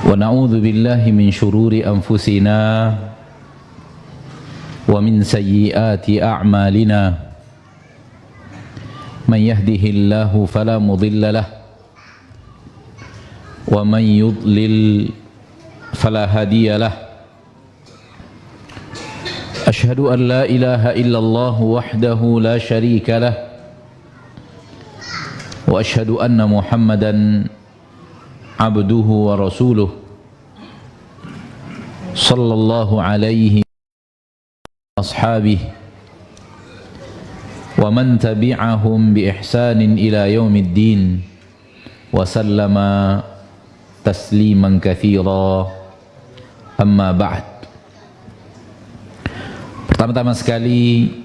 ونعوذ بالله من شرور أنفسنا ومن سيئات أعمالنا من يهده الله فلا مضل له ومن يضلل فلا هادي له أشهد أن لا إله إلا الله وحده لا شريك له وأشهد أن محمدا عبده ورسوله صلى الله عليه وأصحابه ومن تبعهم بإحسان إلى يوم الدين وسلم تسليما كثيرا أما بعد. Pertama-tama sekali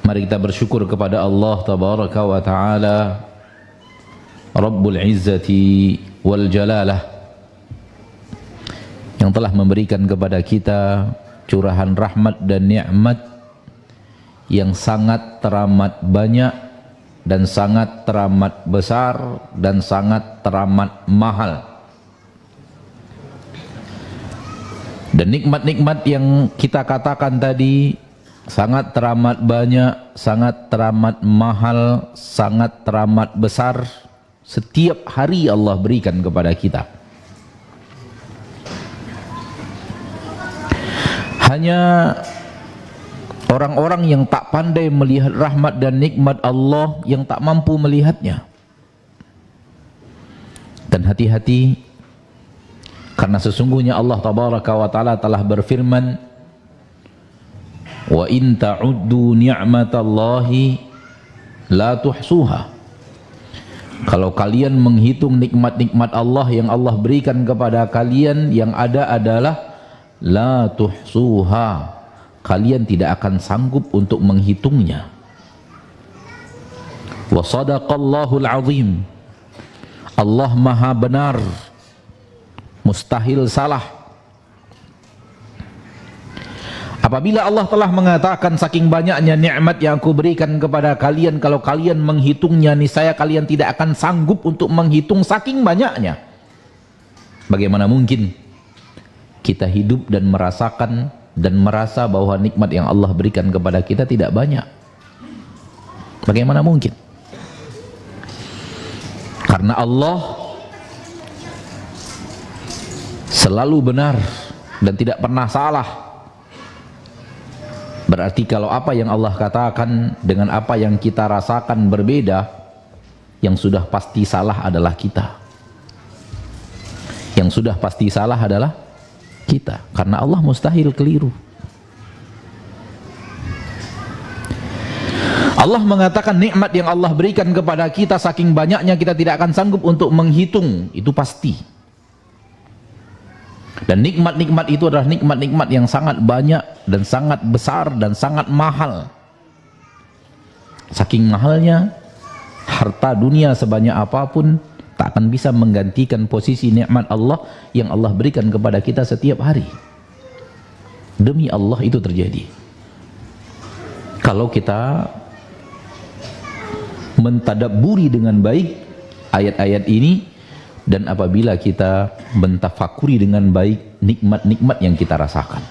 mari kita bersyukur kepada Allah Tabaraka wa Ta'ala Rabbul Izzati wal Jalalah yang telah memberikan kepada kita curahan rahmat dan nikmat yang sangat teramat banyak dan sangat teramat besar dan sangat teramat mahal. Dan nikmat-nikmat yang kita katakan tadi sangat teramat banyak, sangat teramat mahal, sangat teramat besar, setiap hari Allah berikan kepada kita. Hanya orang-orang yang tak pandai melihat rahmat dan nikmat Allah yang tak mampu melihatnya. Dan hati-hati, karena sesungguhnya Allah Tabaraka wa Ta'ala telah berfirman, wa in ta'uddu ni'matallahi la tuhsuha. Kalau kalian menghitung nikmat-nikmat Allah yang Allah berikan kepada kalian, yang ada adalah la tuhsuha, kalian tidak akan sanggup untuk menghitungnya. Wa sadaqallahul azim, Allah maha benar, mustahil salah. Apabila Allah telah mengatakan saking banyaknya nikmat yang aku berikan kepada kalian, kalau kalian menghitungnya niscaya kalian tidak akan sanggup untuk menghitung saking banyaknya. Bagaimana mungkin kita hidup dan merasakan dan merasa bahwa nikmat yang Allah berikan kepada kita tidak banyak? Bagaimana mungkin? Karena Allah selalu benar dan tidak pernah salah. Berarti kalau apa yang Allah katakan dengan apa yang kita rasakan berbeda, yang sudah pasti salah adalah kita. Yang sudah pasti salah adalah kita, karena Allah mustahil keliru. Allah mengatakan nikmat yang Allah berikan kepada kita saking banyaknya kita tidak akan sanggup untuk menghitung, itu pasti. Dan nikmat-nikmat itu adalah nikmat-nikmat yang sangat banyak dan sangat besar dan sangat mahal. Saking mahalnya, harta dunia sebanyak apapun tak akan bisa menggantikan posisi nikmat Allah yang Allah berikan kepada kita setiap hari. Demi Allah itu terjadi. Kalau kita mentadabburi dengan baik ayat-ayat ini, dan apabila kita mentafakuri dengan baik nikmat-nikmat yang kita rasakan.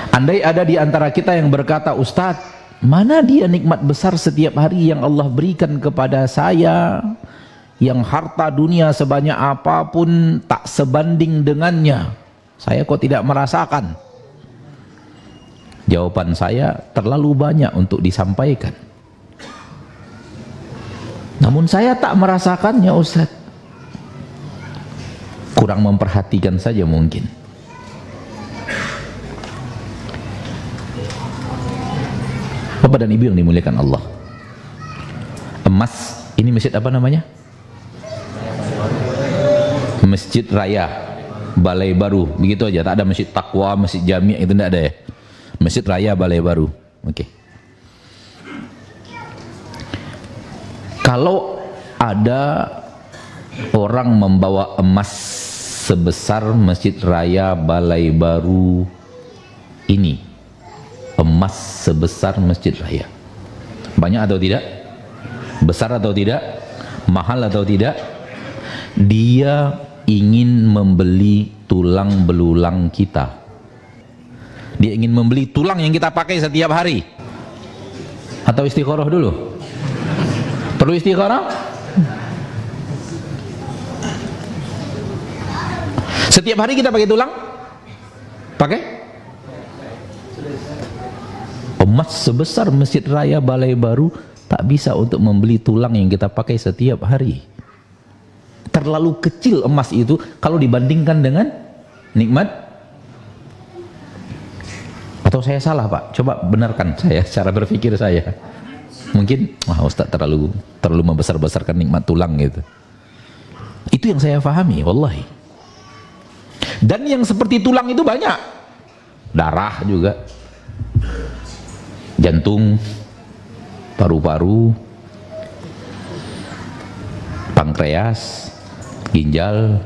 Andai ada di antara kita yang berkata, Ustadz, mana dia nikmat besar setiap hari yang Allah berikan kepada saya, yang harta dunia sebanyak apapun tak sebanding dengannya, saya kok tidak merasakan? Jawaban saya, terlalu banyak untuk disampaikan. Namun saya tak merasakannya, Ustaz. Kurang memperhatikan saja mungkin. Bapak dan Ibu yang dimuliakan Allah, emas, ini masjid apa namanya? Masjid Raya Balai Baru, begitu aja, tak ada Masjid Taqwa, Masjid Jami', itu tidak ada ya. Masjid Raya Balai Baru. Oke. Kalau ada orang membawa emas sebesar Masjid Raya Balai Baru ini, emas sebesar Masjid Raya, banyak atau tidak? Besar atau tidak? Mahal atau tidak? Dia ingin membeli tulang belulang kita. Dia ingin membeli tulang yang kita pakai setiap hari. Atau istikharah dulu? Perlu istikharah? Setiap hari kita pakai tulang? Pakai? Emas sebesar Masjid Raya Balai Baru tak bisa untuk membeli tulang yang kita pakai setiap hari. Terlalu kecil emas itu kalau dibandingkan dengan nikmat. Atau saya salah, Pak? Coba benarkan saya cara berpikir saya. Mungkin Ustaz terlalu membesar-besarkan nikmat tulang gitu. Itu yang saya pahami, wallahi. Dan yang seperti tulang itu banyak. Darah juga, jantung, paru-paru, pankreas, ginjal,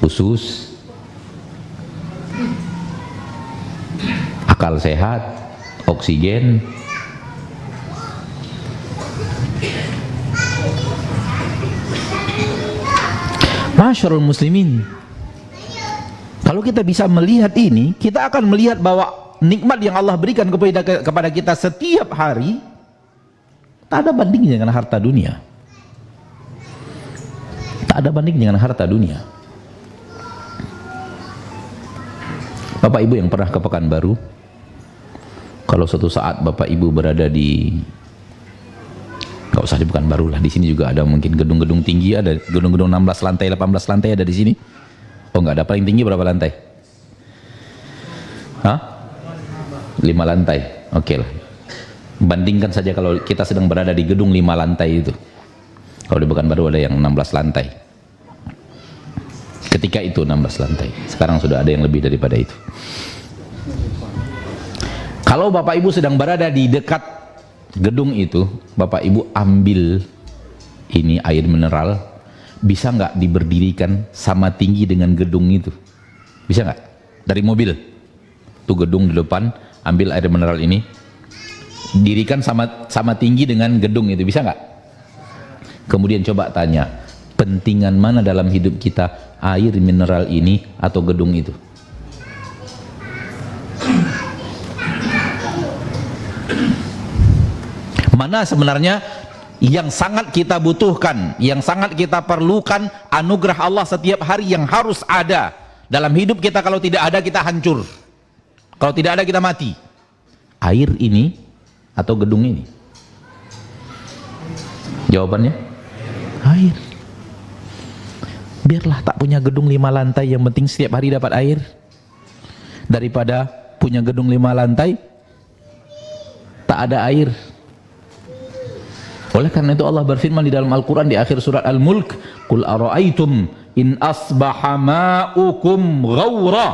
usus, akal sehat, oksigen. Masyarul muslimin, kalau kita bisa melihat ini, kita akan melihat bahwa nikmat yang Allah berikan kepada kita setiap hari tak ada bandingnya dengan harta dunia. Tak ada banding dengan harta dunia. Bapak Ibu yang pernah ke Pekanbaru, kalau suatu saat Bapak Ibu berada di, nggak usah di Pekanbaru lah, di sini juga ada mungkin gedung-gedung tinggi, ada gedung-gedung 16 lantai, 18 lantai ada di sini. Oh nggak ada, paling tinggi berapa lantai? Hah? 5 lantai, oke lah. Bandingkan saja kalau kita sedang berada di gedung 5 lantai itu. Kalau di Pekanbaru ada yang 16 lantai. Ketika itu 16 lantai. Sekarang sudah ada yang lebih daripada itu. Kalau Bapak Ibu sedang berada di dekat gedung itu, Bapak Ibu ambil ini air mineral, bisa nggak diberdirikan sama tinggi dengan gedung itu? Bisa nggak? Dari mobil. Tuh gedung di depan, ambil air mineral ini, dirikan sama tinggi dengan gedung itu, bisa nggak? Kemudian coba tanya, pentingan mana dalam hidup kita, air mineral ini atau gedung itu? Mana sebenarnya yang sangat kita butuhkan, yang sangat kita perlukan, anugerah Allah setiap hari yang harus ada dalam hidup kita? Kalau tidak ada kita hancur, kalau tidak ada kita mati. Air ini atau gedung ini? Jawabannya air. Biarlah tak punya gedung 5 lantai, yang penting setiap hari dapat air, daripada punya gedung 5 lantai tak ada air. Oleh karena itu Allah berfirman di dalam Al-Quran di akhir surat Al-Mulk, Qul ara'aytum in asbaha ma'ukum ghawra.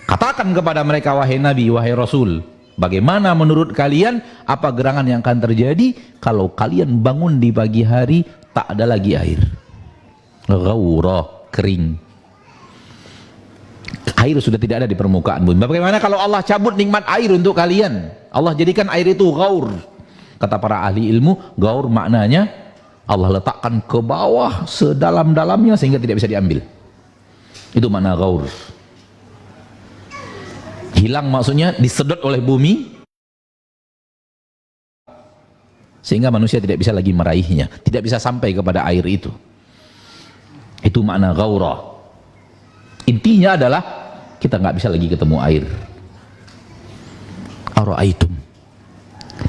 Katakan kepada mereka, wahai Nabi, wahai Rasul, bagaimana menurut kalian, apa gerangan yang akan terjadi kalau kalian bangun di pagi hari tak ada lagi air? Ghawra, kering. Air sudah tidak ada di permukaan bumi. Bagaimana kalau Allah cabut nikmat air untuk kalian? Allah jadikan air itu ghaur. Kata para ahli ilmu, gaur maknanya Allah letakkan ke bawah sedalam-dalamnya sehingga tidak bisa diambil. Itu makna gaur. Hilang maksudnya disedot oleh bumi sehingga manusia tidak bisa lagi meraihnya, tidak bisa sampai kepada air itu. Itu makna gaurah. Intinya adalah kita nggak bisa lagi ketemu air. Ara'aitum,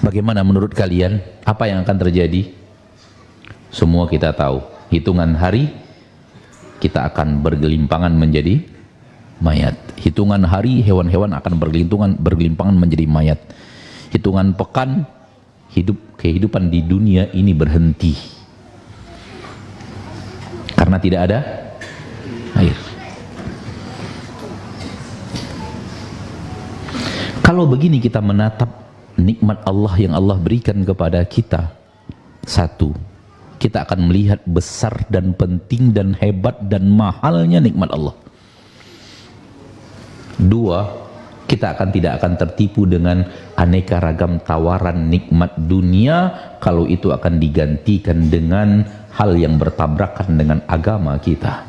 bagaimana menurut kalian, apa yang akan terjadi? Semua kita tahu, hitungan hari kita akan bergelimpangan menjadi mayat. Hitungan hari hewan-hewan akan bergelimpangan menjadi mayat. Hitungan pekan kehidupan di dunia ini berhenti karena tidak ada air. Kalau begini kita menatap nikmat Allah yang Allah berikan kepada kita, satu, kita akan melihat besar dan penting dan hebat dan mahalnya nikmat Allah. Dua, kita tidak akan tertipu dengan aneka ragam tawaran nikmat dunia kalau itu akan digantikan dengan hal yang bertabrakan dengan agama kita.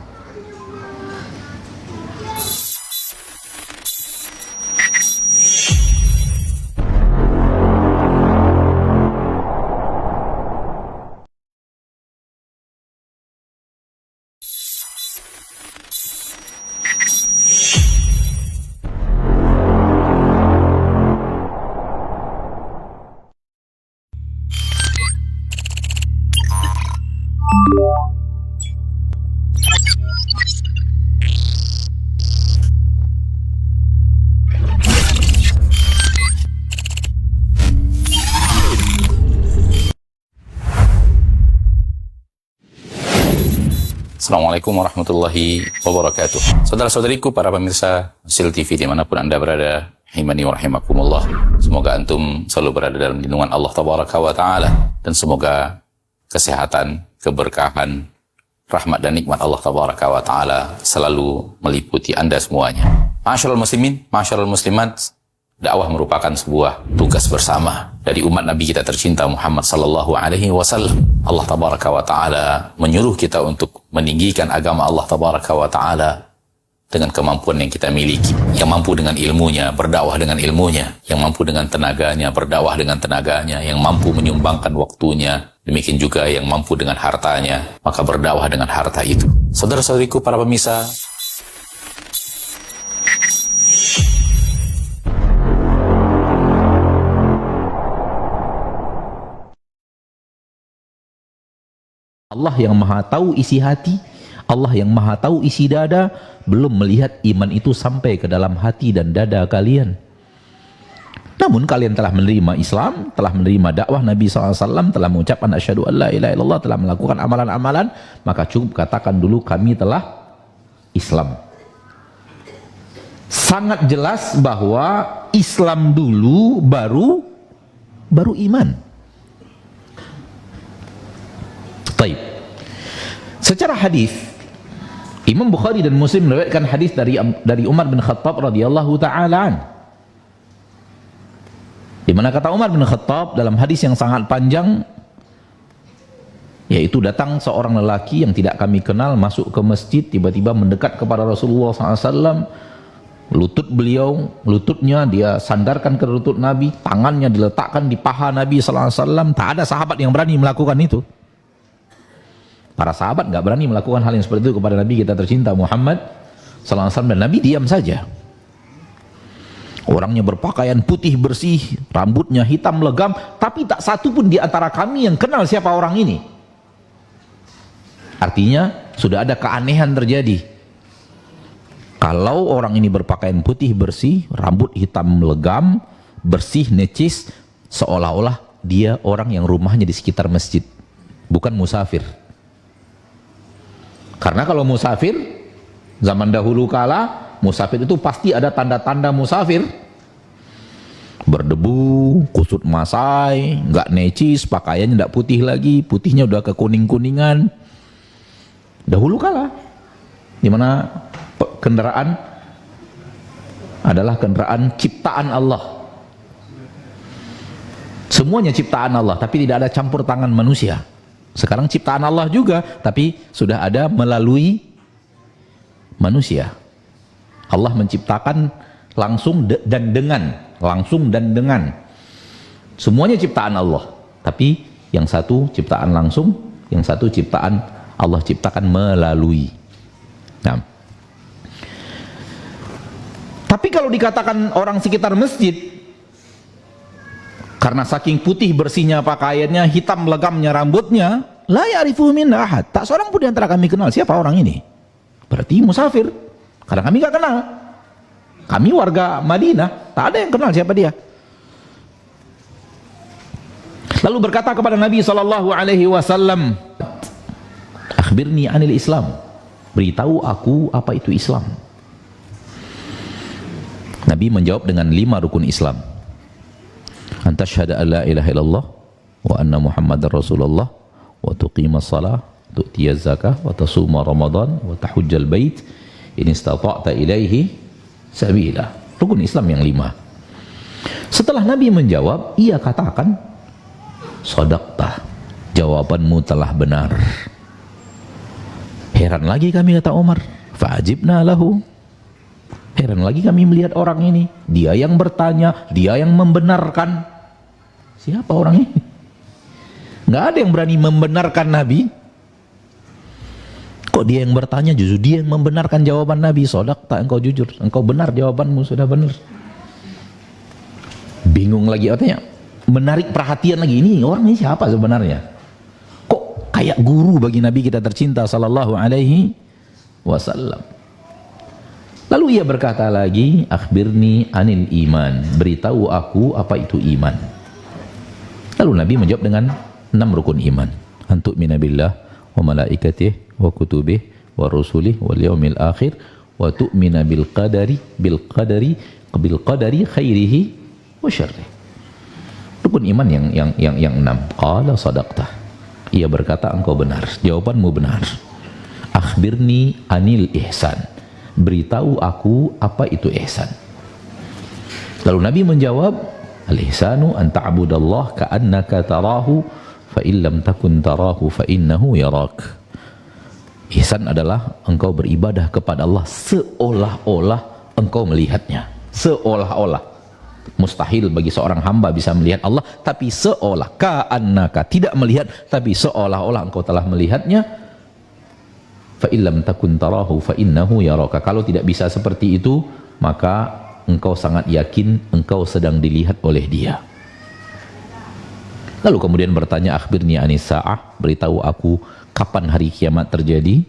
Assalamualaikum warahmatullahi wabarakatuh. Saudara-saudariku, para pemirsa Sil TV dimanapun Anda berada, rahimani wa rahimakumullah. Semoga antum selalu berada dalam lindungan Allah Tabaraka wa Ta'ala, dan semoga kesehatan, keberkahan, rahmat dan nikmat Allah Tabaraka wa Ta'ala selalu meliputi Anda semuanya. Ma'asyiral muslimin, ma'asyiral muslimat, dakwah merupakan sebuah tugas bersama dari umat Nabi kita tercinta Muhammad sallallahu alaihi wasallam. Allah Tabaraka wa Ta'ala menyuruh kita untuk meninggikan agama Allah Tabaraka wa Ta'ala dengan kemampuan yang kita miliki. Yang mampu dengan ilmunya, berdakwah dengan ilmunya. Yang mampu dengan tenaganya, berdakwah dengan tenaganya. Yang mampu menyumbangkan waktunya. Demikian juga yang mampu dengan hartanya, maka berdakwah dengan harta itu. Saudara-saudariku, para pemirsa, Allah yang maha tahu isi hati, Allah yang maha tahu isi dada, belum melihat iman itu sampai ke dalam hati dan dada kalian. Namun kalian telah menerima Islam, telah menerima dakwah Nabi SAW, telah mengucapkan asyhadu an la ilaha illallah, telah melakukan amalan-amalan, maka cukup katakan dulu kami telah Islam. Sangat jelas bahwa Islam dulu baru iman. Taib. Secara hadis, Imam Bukhari dan Muslim meriwayatkan hadis dari Umar bin Khattab radhiyallahu taala an. Di mana kata Umar bin Khattab dalam hadis yang sangat panjang, yaitu datang seorang lelaki yang tidak kami kenal masuk ke masjid, tiba-tiba mendekat kepada Rasulullah SAW. Lututnya dia sandarkan ke lutut Nabi, tangannya diletakkan di paha Nabi SAW. Tak ada sahabat yang berani melakukan itu. Para sahabat nggak berani melakukan hal yang seperti itu kepada Nabi kita tercinta Muhammad SAW, dan Nabi diam saja. Orangnya berpakaian putih bersih, rambutnya hitam legam, tapi tak satu pun di antara kami yang kenal siapa orang ini. Artinya sudah ada keanehan terjadi. Kalau orang ini berpakaian putih bersih, rambut hitam legam, bersih, necis, seolah-olah dia orang yang rumahnya di sekitar masjid, bukan musafir. Karena kalau musafir, zaman dahulu kala, musafir itu pasti ada tanda-tanda musafir. Berdebu, kusut masai, nggak necis, pakaiannya nggak putih lagi, putihnya udah ke kuning-kuningan. Dahulu kala, dimana kendaraan adalah kendaraan ciptaan Allah. Semuanya ciptaan Allah, tapi tidak ada campur tangan manusia. Sekarang ciptaan Allah juga, tapi sudah ada melalui manusia. Allah menciptakan langsung dan dengan. Semuanya ciptaan Allah, tapi yang satu ciptaan langsung, yang satu ciptaan Allah ciptakan melalui. Nah, tapi kalau dikatakan orang sekitar masjid, karena saking putih bersihnya pakaiannya, hitam legamnya rambutnya, la ya'rifu minna ahad. Tak seorang pun di antara kami kenal siapa orang ini. Berarti musafir. Karena kami gak kenal. Kami warga Madinah, tak ada yang kenal siapa dia. Lalu berkata kepada Nabi SAW, akhbirni anil Islam. Beritahu aku apa itu Islam. Nabi menjawab dengan 5 rukun Islam. Anta syahada an la ilaha illallah wa anna muhammadar rasulullah wa tuqimas salah tu'tiyaz zakah wa tasuma ramadan wa tahujjal bait in istata'ta ilaihi sabila. Rukun Islam yang 5. Setelah Nabi menjawab, ia katakan, shadaqta, jawabanmu telah benar. Heran lagi kami, kata Umar, fa'ajibna lahu. Heran lagi kami melihat orang ini, dia yang bertanya, dia yang membenarkan. Siapa orang ini? Nggak ada yang berani membenarkan Nabi. Kok dia yang bertanya, justru dia yang membenarkan jawaban Nabi. Shadaqta, engkau jujur, engkau benar, jawabanmu sudah benar. Bingung lagi, artinya menarik perhatian lagi, ini orang ini siapa sebenarnya? Kok kayak guru bagi Nabi kita tercinta sallallahu alaihi wasallam. Lalu ia berkata lagi, akhbirni anil iman, beritahu aku apa itu iman. Lalu Nabi menjawab dengan 6 rukun iman. Antu'mina billah wa malaikatih wa kutubih wa rusulih wal yaumil akhir wa tu'mina bil qadari khairihi wa syarrih. Rukun iman yang 6. Qala shadaqta. Ia berkata, engkau benar, jawabanmu benar. Akhbirni anil ihsan, beritahu aku apa itu ihsan. Lalu Nabi menjawab, al ihsanu an ta'budallah ka'annaka tarahu fa illam takun tarahu fa innahu yarak. Ihsan adalah engkau beribadah kepada Allah seolah-olah engkau melihatnya. Seolah-olah. Mustahil bagi seorang hamba bisa melihat Allah, tapi seolah, ka'annaka, tidak melihat, tapi seolah-olah engkau telah melihatnya. Fa illam takun tarahu fa innahu yaraka. Kalau tidak bisa seperti itu, maka engkau sangat yakin engkau sedang dilihat oleh Dia. Lalu kemudian bertanya, akhbirni anis sa'ah, beritahu aku kapan hari kiamat terjadi.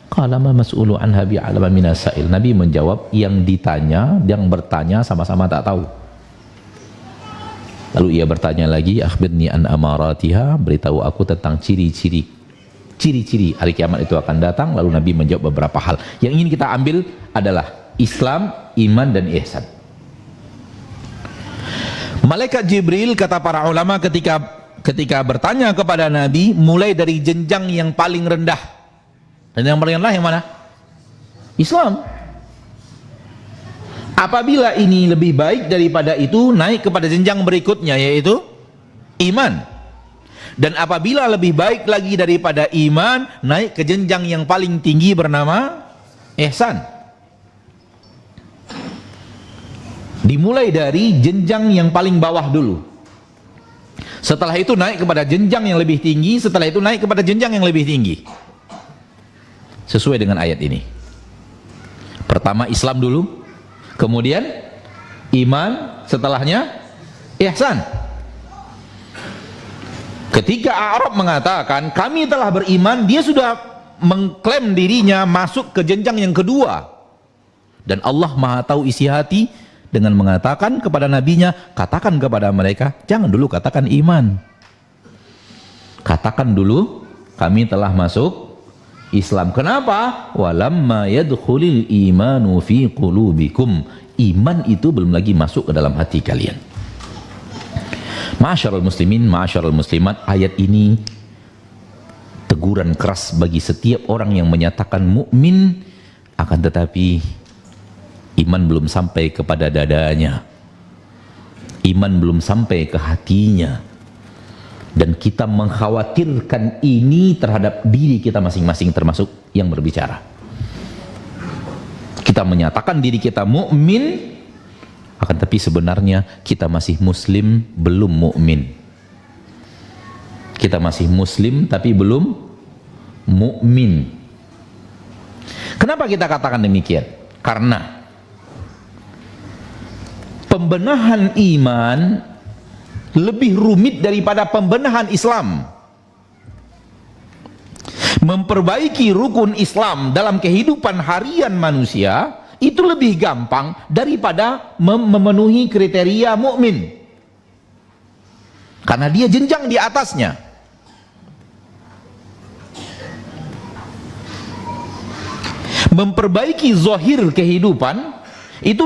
Qala ma mas'ulu anha bi'alama minas sa'il. Nabi menjawab, yang ditanya, yang bertanya sama-sama tak tahu. Lalu ia bertanya lagi, akhbirni an amaratiha, beritahu aku tentang ciri-ciri hari kiamat itu akan datang. Lalu Nabi menjawab beberapa hal. Yang ingin kita ambil adalah Islam, iman, dan ihsan. Malaikat Jibril, kata para ulama, ketika bertanya kepada Nabi, mulai dari jenjang yang paling rendah. Dan yang paling rendah yang mana? Islam. Apabila ini lebih baik daripada itu, naik kepada jenjang berikutnya, yaitu iman. Dan apabila lebih baik lagi daripada iman, naik ke jenjang yang paling tinggi bernama ihsan. Dimulai dari jenjang yang paling bawah dulu. Setelah itu naik kepada jenjang yang lebih tinggi, setelah itu naik kepada jenjang yang lebih tinggi. Sesuai dengan ayat ini. Pertama Islam dulu, kemudian iman, setelahnya ihsan. Ketika A'rab mengatakan kami telah beriman, dia sudah mengklaim dirinya masuk ke jenjang yang kedua. Dan Allah Maha tahu isi hati dengan mengatakan kepada nabinya, katakan kepada mereka, jangan dulu katakan iman, katakan dulu kami telah masuk Islam. Kenapa? Walamma yadkhulil imanu fi qulubikum. Iman itu belum lagi masuk ke dalam hati kalian. Ma'asyiral muslimin, ma'asyiral muslimat, ayat ini teguran keras bagi setiap orang yang menyatakan mukmin, akan tetapi iman belum sampai kepada dadanya, iman belum sampai ke hatinya, dan kita mengkhawatirkan ini terhadap diri kita masing-masing, termasuk yang berbicara. Kita menyatakan diri kita mukmin, akan tapi sebenarnya kita masih muslim belum mukmin. Kita masih muslim tapi belum mukmin. Kenapa kita katakan demikian? Karena pembenahan iman lebih rumit daripada pembenahan Islam. Memperbaiki rukun Islam dalam kehidupan harian manusia itu lebih gampang daripada memenuhi kriteria mukmin, karena dia jenjang di atasnya. Memperbaiki zahir kehidupan itu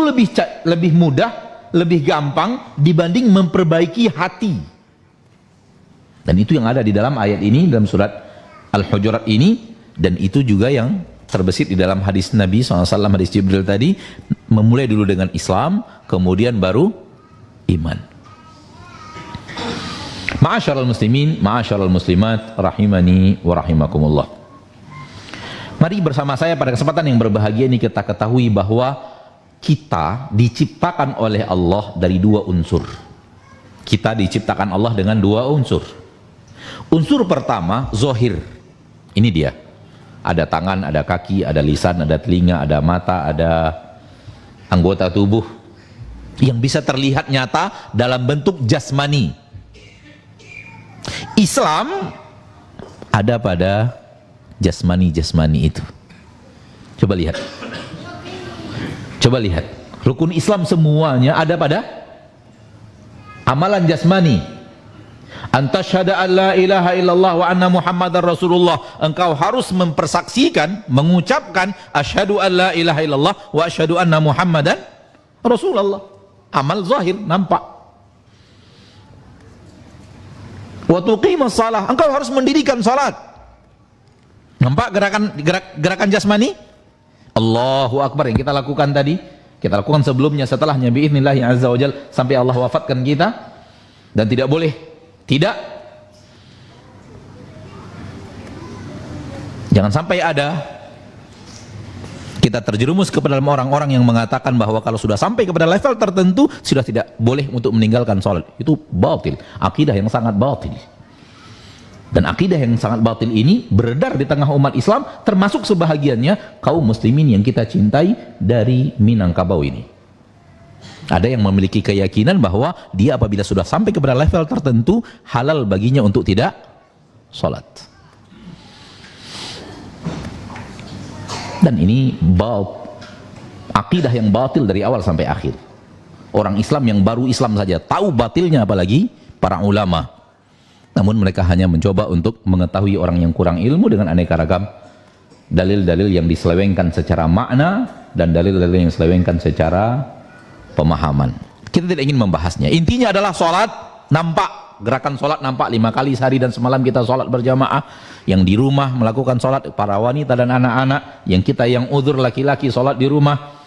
lebih mudah, lebih gampang dibanding memperbaiki hati. Dan itu yang ada di dalam ayat ini, dalam surat Al-Hujurat ini, dan itu juga yang terbesit di dalam hadis Nabi SAW, hadis Jibril tadi. memulai dulu dengan Islam, kemudian baru iman. Ma'asyiral muslimin, ma'asyiral muslimat, rahimani wa rahimakumullah. Mari bersama saya pada kesempatan yang berbahagia ini kita ketahui bahwa kita diciptakan oleh Allah dari dua unsur. Kita diciptakan Allah dengan dua unsur. Unsur pertama, zohir. Ini dia. Ada tangan, ada kaki, ada lisan, ada telinga, ada mata, ada anggota tubuh yang bisa terlihat nyata dalam bentuk jasmani. Islam ada pada jasmani itu. Coba lihat. Coba lihat. Rukun Islam semuanya ada pada amalan jasmani. Antasyhada an la ilaha illallah wa anna muhammadar rasulullah. Engkau harus mempersaksikan, mengucapkan asyhadu an la ilaha illallah wa asyhadu anna muhammadan rasulullah. Amal zahir, nampak. Wa tuqimus shalah. Engkau harus mendirikan salat. Nampak gerakan jasmani? Allahu akbar yang kita lakukan tadi, kita lakukan sebelumnya, setelahnya biidznillah azza wajal sampai Allah wafatkan kita. Dan tidak boleh tidak, jangan sampai ada kita terjerumus kepada orang-orang yang mengatakan bahwa kalau sudah sampai kepada level tertentu sudah tidak boleh untuk meninggalkan sholat. Itu batil, akidah yang sangat batil. Dan akidah yang sangat batil ini beredar di tengah umat Islam, termasuk sebahagiannya kaum muslimin yang kita cintai dari Minangkabau ini. Ada yang memiliki keyakinan bahwa dia apabila sudah sampai kepada level tertentu halal baginya untuk tidak sholat. Dan ini akidah yang batil dari awal sampai akhir. Orang Islam yang baru Islam saja tahu batilnya, apalagi para ulama. Namun mereka hanya mencoba untuk mengetahui orang yang kurang ilmu dengan aneka ragam dalil-dalil yang diselewengkan secara makna dan dalil-dalil yang diselewengkan secara pemahaman. Kita tidak ingin membahasnya. Intinya adalah sholat nampak, gerakan sholat nampak 5 kali sehari dan semalam kita sholat berjamaah. Yang di rumah melakukan sholat, para wanita dan anak-anak. Yang kita yang uzur laki-laki sholat di rumah,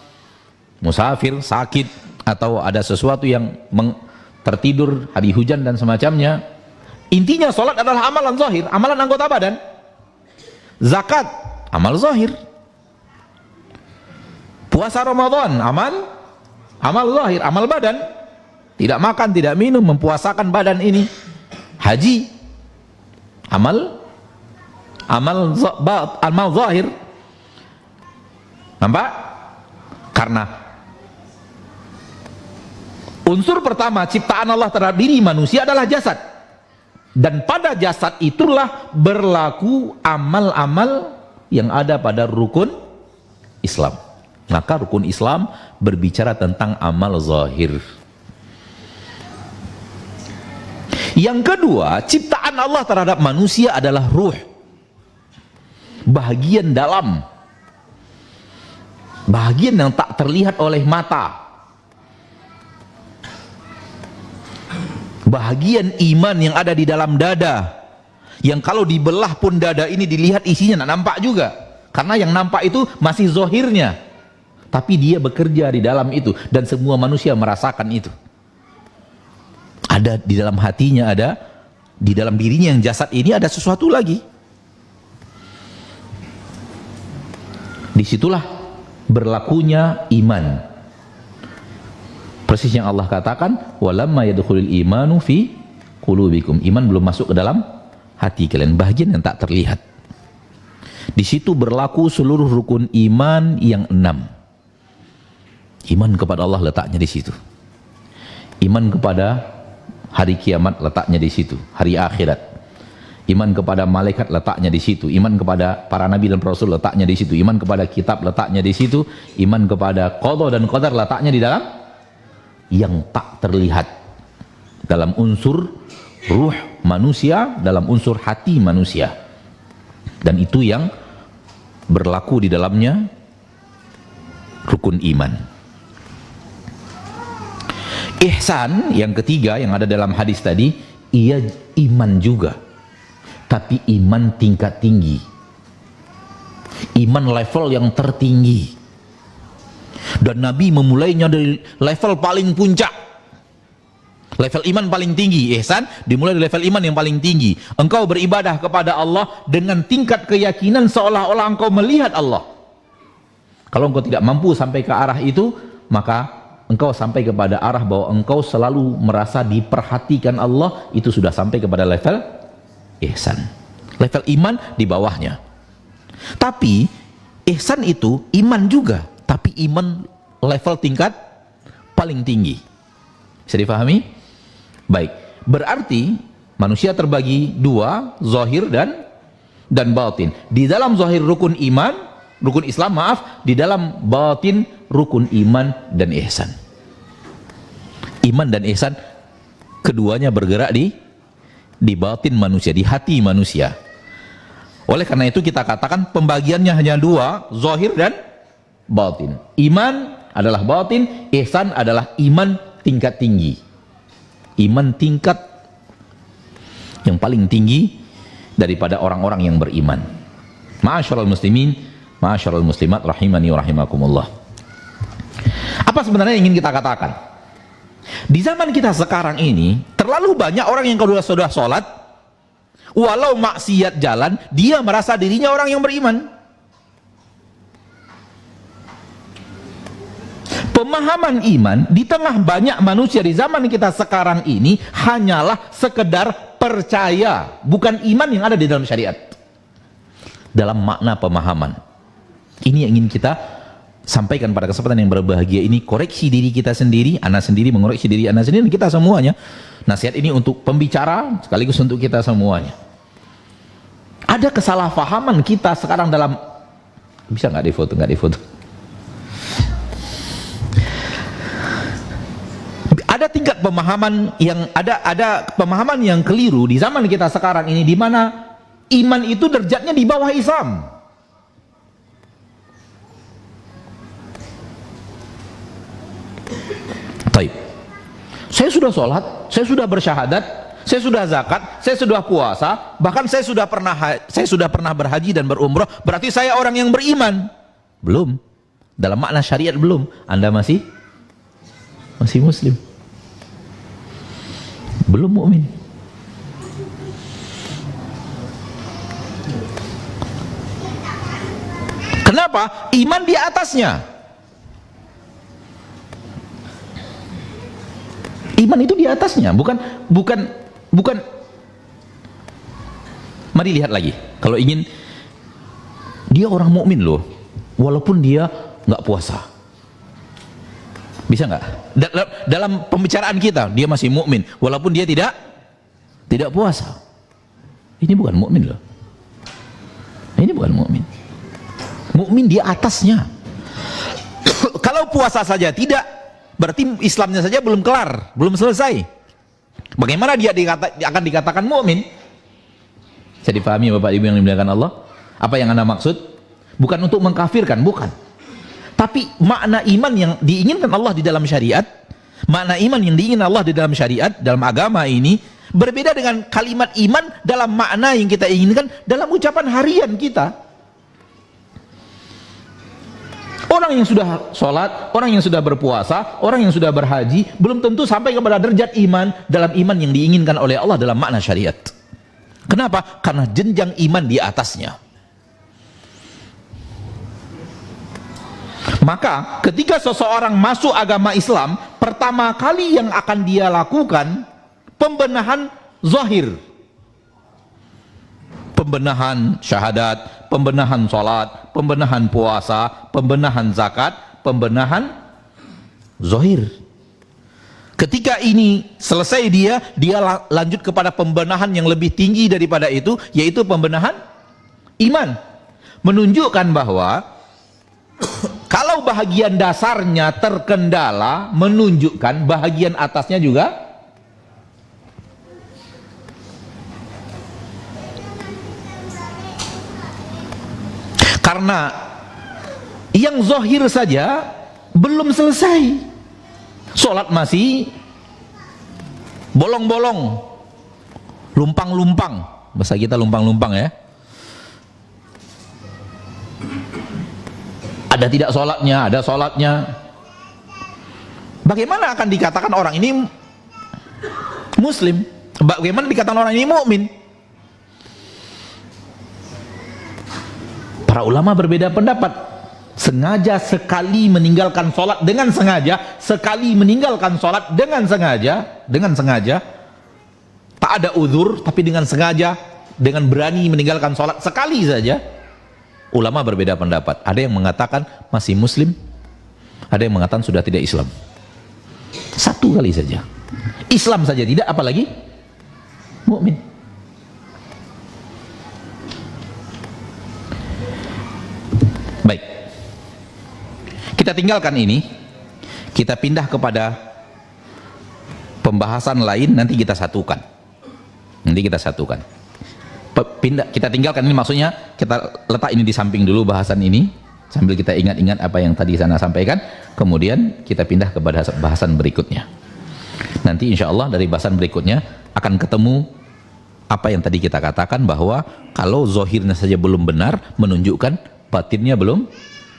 musafir, sakit, atau ada sesuatu yang tertidur, hari hujan dan semacamnya. Intinya sholat adalah amalan zahir, amalan anggota badan. Zakat, amal zahir. Puasa Ramadan, amal zahir, amal badan. Tidak makan, tidak minum, mempuasakan badan ini. Haji, amal zahir. Nampak? Karena unsur pertama ciptaan Allah terhadap diri manusia adalah jasad. Dan pada jasad itulah berlaku amal-amal yang ada pada rukun Islam. Maka rukun Islam berbicara tentang amal zahir. Yang kedua, ciptaan Allah terhadap manusia adalah ruh, bahagian dalam, bahagian yang tak terlihat oleh mata, bahagian iman yang ada di dalam dada, yang kalau dibelah pun dada ini dilihat isinya tidak nampak juga, karena yang nampak itu masih zahirnya, tapi dia bekerja di dalam itu dan semua manusia merasakan itu. Ada di dalam hatinya, ada di dalam dirinya yang jasad ini ada sesuatu lagi. Disitulah berlakunya iman. Persis yang Allah katakan, walamma yadkhulul imanu fi qulubikum. Iman belum masuk ke dalam hati kalian, bagian yang tak terlihat. Di situ berlaku seluruh rukun iman yang 6. Iman kepada Allah letaknya di situ. Iman kepada hari kiamat letaknya di situ, hari akhirat. Iman kepada malaikat letaknya di situ. Iman kepada para nabi dan rasul letaknya di situ. Iman kepada kitab letaknya di situ. Iman kepada qada dan qadar letaknya di dalam yang tak terlihat, dalam unsur ruh manusia, dalam unsur hati manusia. Dan itu yang berlaku di dalamnya rukun iman. Ihsan yang ketiga yang ada dalam hadis tadi, ia iman juga, tapi iman tingkat tinggi, iman level yang tertinggi. Dan Nabi memulainya dari level paling puncak, level iman paling tinggi. Ihsan dimulai dari level iman yang paling tinggi. Engkau beribadah kepada Allah dengan tingkat keyakinan seolah-olah engkau melihat Allah. Kalau engkau tidak mampu sampai ke arah itu, maka engkau sampai kepada arah bahwa engkau selalu merasa diperhatikan Allah. Itu sudah sampai kepada level ihsan. Level iman di bawahnya. Tapi ihsan itu iman juga, tapi iman level tingkat paling tinggi. Bisa difahami? Baik, berarti manusia terbagi dua, zahir dan batin. Di dalam zahir rukun iman, rukun Islam, maaf, di dalam batin rukun iman dan ihsan. Iman dan ihsan keduanya bergerak di batin manusia, di hati manusia. Oleh karena itu kita katakan pembagiannya hanya dua, zahir dan batin. Iman adalah batin, ihsan adalah iman tingkat tinggi. Iman tingkat yang paling tinggi daripada orang-orang yang beriman. Ma'asyiral muslimin, ma'asyiral muslimat rahimani wa rahimakumullah. Apa sebenarnya yang ingin kita katakan? Di zaman kita sekarang ini terlalu banyak orang yang kalau sudah sholat, walau maksiat jalan, dia merasa dirinya orang yang beriman. Pemahaman iman di tengah banyak manusia di zaman kita sekarang ini hanyalah sekedar percaya, bukan iman yang ada di dalam syariat. Dalam makna pemahaman. Ini yang ingin kita sampaikan pada kesempatan yang berbahagia ini. Koreksi diri kita sendiri, ana sendiri mengoreksi diri ana sendiri, dan kita semuanya. Nasihat ini untuk pembicara sekaligus untuk kita semuanya. Ada kesalahpahaman kita sekarang dalam, bisa nggak difoto? Nggak difoto. Ada tingkat pemahaman yang ada pemahaman yang keliru di zaman kita sekarang ini, di mana iman itu derajatnya di bawah Islam. Baik. Saya sudah sholat, saya sudah bersyahadat, saya sudah zakat, saya sudah puasa, bahkan saya sudah pernah berhaji dan berumrah. Berarti saya orang yang beriman? Belum. Dalam makna syariat belum. Anda masih muslim. Belum mukmin. Kenapa? Iman di atasnya. Iman itu di atasnya, bukan. Mari lihat lagi. Kalau ingin, dia orang mukmin loh, walaupun dia nggak puasa. Bisa nggak? Dalam pembicaraan kita, dia masih mukmin, walaupun dia tidak puasa. Ini bukan mukmin loh. Ini bukan mukmin. Mukmin di atasnya. Kalau puasa saja tidak, berarti Islamnya saja belum kelar, belum selesai. Bagaimana dia akan dikatakan mukmin? Bisa dipahami Bapak Ibu yang dimuliakan Allah? Apa yang Anda maksud? Bukan untuk mengkafirkan, bukan. Tapi makna iman yang diinginkan Allah di dalam syariat, makna iman yang diinginkan Allah di dalam syariat, dalam agama ini, berbeda dengan kalimat iman dalam makna yang kita inginkan dalam ucapan harian kita. Orang yang sudah sholat, orang yang sudah berpuasa, orang yang sudah berhaji, belum tentu sampai kepada derajat iman dalam iman yang diinginkan oleh Allah dalam makna syariat. Kenapa? Karena jenjang iman di atasnya. Maka ketika seseorang masuk agama Islam, pertama kali yang akan dia lakukan pembenahan zahir, pembenahan syahadat, pembenahan sholat, pembenahan puasa, pembenahan zakat, pembenahan zahir. Ketika ini selesai, dia lanjut kepada pembenahan yang lebih tinggi daripada itu, yaitu pembenahan iman. Menunjukkan bahwa kalau bahagian dasarnya terkendala, menunjukkan bahagian atasnya juga karena yang zahir saja belum selesai. Sholat masih bolong-bolong, lumpang-lumpang. Bahasa kita lumpang-lumpang ya. Ada tidak sholatnya, ada sholatnya. Bagaimana akan dikatakan orang ini muslim? Bagaimana dikatakan orang ini mukmin? Para ulama berbeda pendapat. Sengaja sekali meninggalkan sholat dengan sengaja, sekali meninggalkan sholat dengan sengaja, tak ada uzur, tapi dengan sengaja, dengan berani meninggalkan sholat sekali saja. Ulama berbeda pendapat. Ada yang mengatakan masih muslim, ada yang mengatakan sudah tidak Islam. Satu kali saja. Islam saja tidak, apalagi mukmin. Baik. Kita tinggalkan ini. Kita pindah kepada pembahasan lain, nanti kita satukan. Kita tinggalkan ini, maksudnya kita letak ini di samping dulu bahasan ini, sambil kita ingat-ingat apa yang tadi sana sampaikan, kemudian kita pindah kepada bahasan berikutnya. Nanti insya Allah dari bahasan berikutnya akan ketemu apa yang tadi kita katakan, bahwa kalau zohirnya saja belum benar, menunjukkan batinnya belum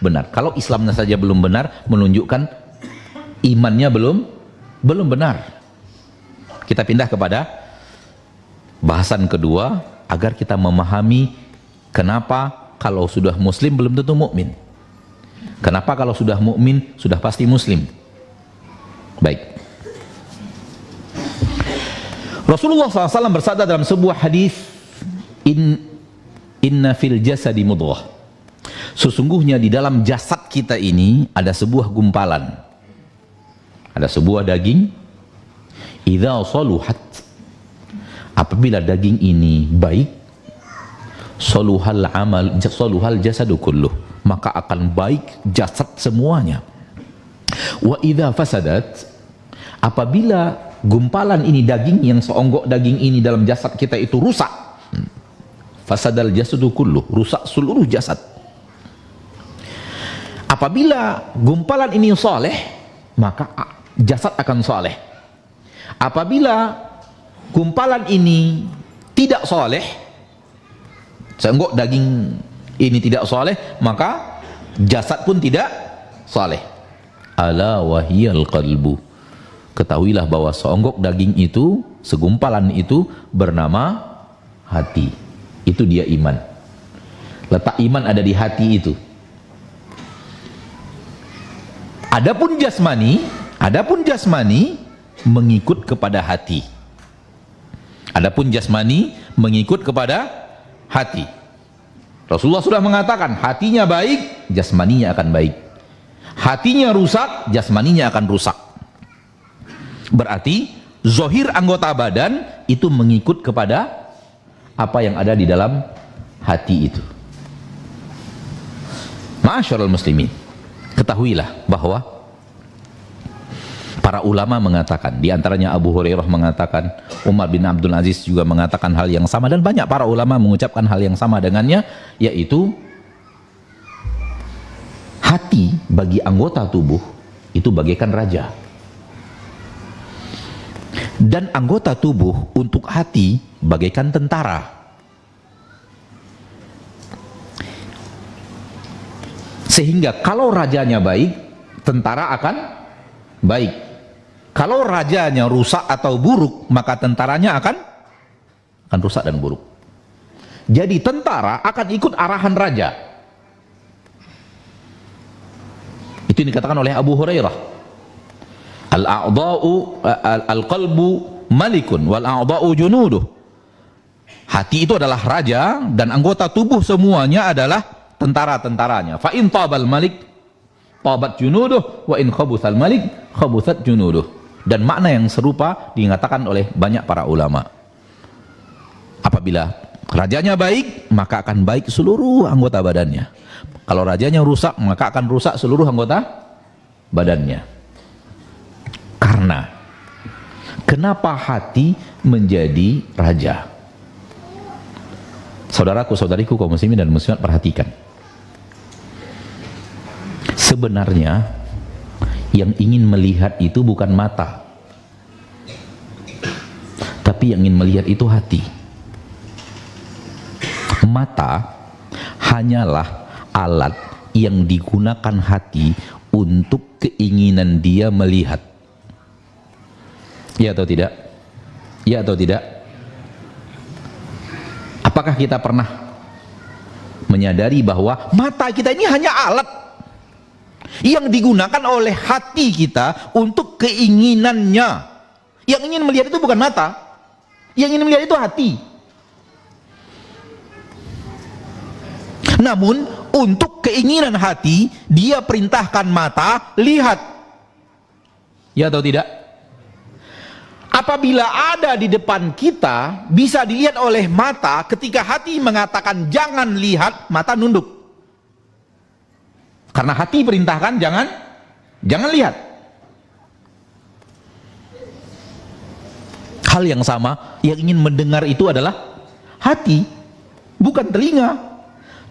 benar. Kalau Islamnya saja belum benar, menunjukkan imannya belum benar. Kita pindah kepada bahasan kedua, agar kita memahami kenapa kalau sudah muslim belum tentu mukmin. Kenapa kalau sudah mukmin sudah pasti muslim. Baik. Rasulullah SAW bersabda dalam sebuah hadis, inna fil jasadi mudghah. Sesungguhnya di dalam jasad kita ini ada sebuah gumpalan, ada sebuah daging. Idza saluhat, apabila daging ini baik, saluhal jasadu kulluh, maka akan baik jasad semuanya. Wa idza fasadat, apabila gumpalan ini, daging yang seonggok daging ini dalam jasad kita itu rusak, fasadal jasadu kulluh, rusak seluruh jasad. Apabila gumpalan ini soleh, maka jasad akan soleh. Apabila gumpalan ini tidak soleh, seonggok daging ini tidak soleh, maka jasad pun tidak soleh. Ala wahiyal qalbu, ketahuilah bahwa seonggok daging itu, segumpalan itu bernama hati. Itu dia iman. Letak iman ada di hati itu. Adapun jasmani mengikut kepada hati. Adapun jasmani mengikut kepada hati. Rasulullah sudah mengatakan, hatinya baik, jasmaninya akan baik. Hatinya rusak, jasmaninya akan rusak. Berarti zohir anggota badan itu mengikut kepada apa yang ada di dalam hati itu. Ma'asyiral muslimin, ketahuilah bahwa para ulama mengatakan, di antaranya Abu Hurairah mengatakan, Umar bin Abdul Aziz juga mengatakan hal yang sama, dan banyak para ulama mengucapkan hal yang sama dengannya, yaitu hati bagi anggota tubuh itu bagaikan raja, dan anggota tubuh untuk hati bagaikan tentara. Sehingga kalau rajanya baik, tentara akan baik. Kalau rajanya rusak atau buruk, maka tentaranya akan rusak dan buruk. Jadi tentara akan ikut arahan raja. Itu dikatakan oleh Abu Hurairah. Al-qalbu malikun wal a'dha'u junuduh. Hati itu adalah raja dan anggota tubuh semuanya adalah tentara-tentaranya. Fa in tabal malik tabat junuduh wa in khabuthal malik khabuthat junuduh. Dan makna yang serupa dikatakan oleh banyak para ulama. Apabila rajanya baik, maka akan baik seluruh anggota badannya. Kalau rajanya rusak, maka akan rusak seluruh anggota badannya. Karena kenapa hati menjadi raja? Saudaraku, saudariku, kaum muslimin dan muslimat, perhatikan. Sebenarnya yang ingin melihat itu bukan mata, tapi yang ingin melihat itu hati. Mata hanyalah alat yang digunakan hati untuk keinginan dia melihat. Ya atau tidak? Ya atau tidak? Apakah kita pernah menyadari bahwa mata kita ini hanya alat yang digunakan oleh hati kita untuk keinginannya? Yang ingin melihat itu bukan mata, yang ingin melihat itu hati. Namun untuk keinginan hati, dia perintahkan mata lihat. Ya atau tidak? Apabila ada di depan kita, bisa dilihat oleh mata, ketika hati mengatakan jangan lihat, mata nunduk. Karena hati perintahkan jangan lihat. Hal yang sama, yang ingin mendengar itu adalah hati, bukan telinga.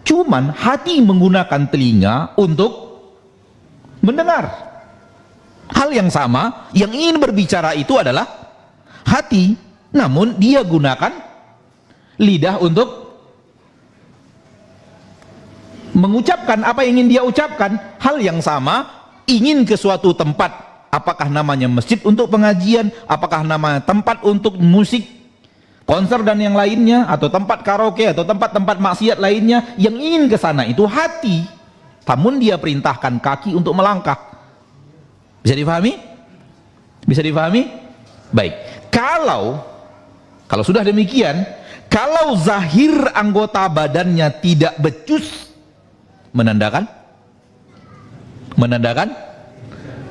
Cuman hati menggunakan telinga untuk mendengar. Hal yang sama, yang ingin berbicara itu adalah hati, namun dia gunakan lidah untuk mengucapkan apa yang ingin dia ucapkan. Hal yang sama, ingin ke suatu tempat, apakah namanya masjid untuk pengajian, apakah namanya tempat untuk musik, konser dan yang lainnya, atau tempat karaoke, atau tempat-tempat maksiat lainnya, yang ingin ke sana itu hati, namun dia perintahkan kaki untuk melangkah. Bisa difahami? Bisa difahami? Baik. Kalau sudah demikian, kalau zahir anggota badannya tidak becus, menandakan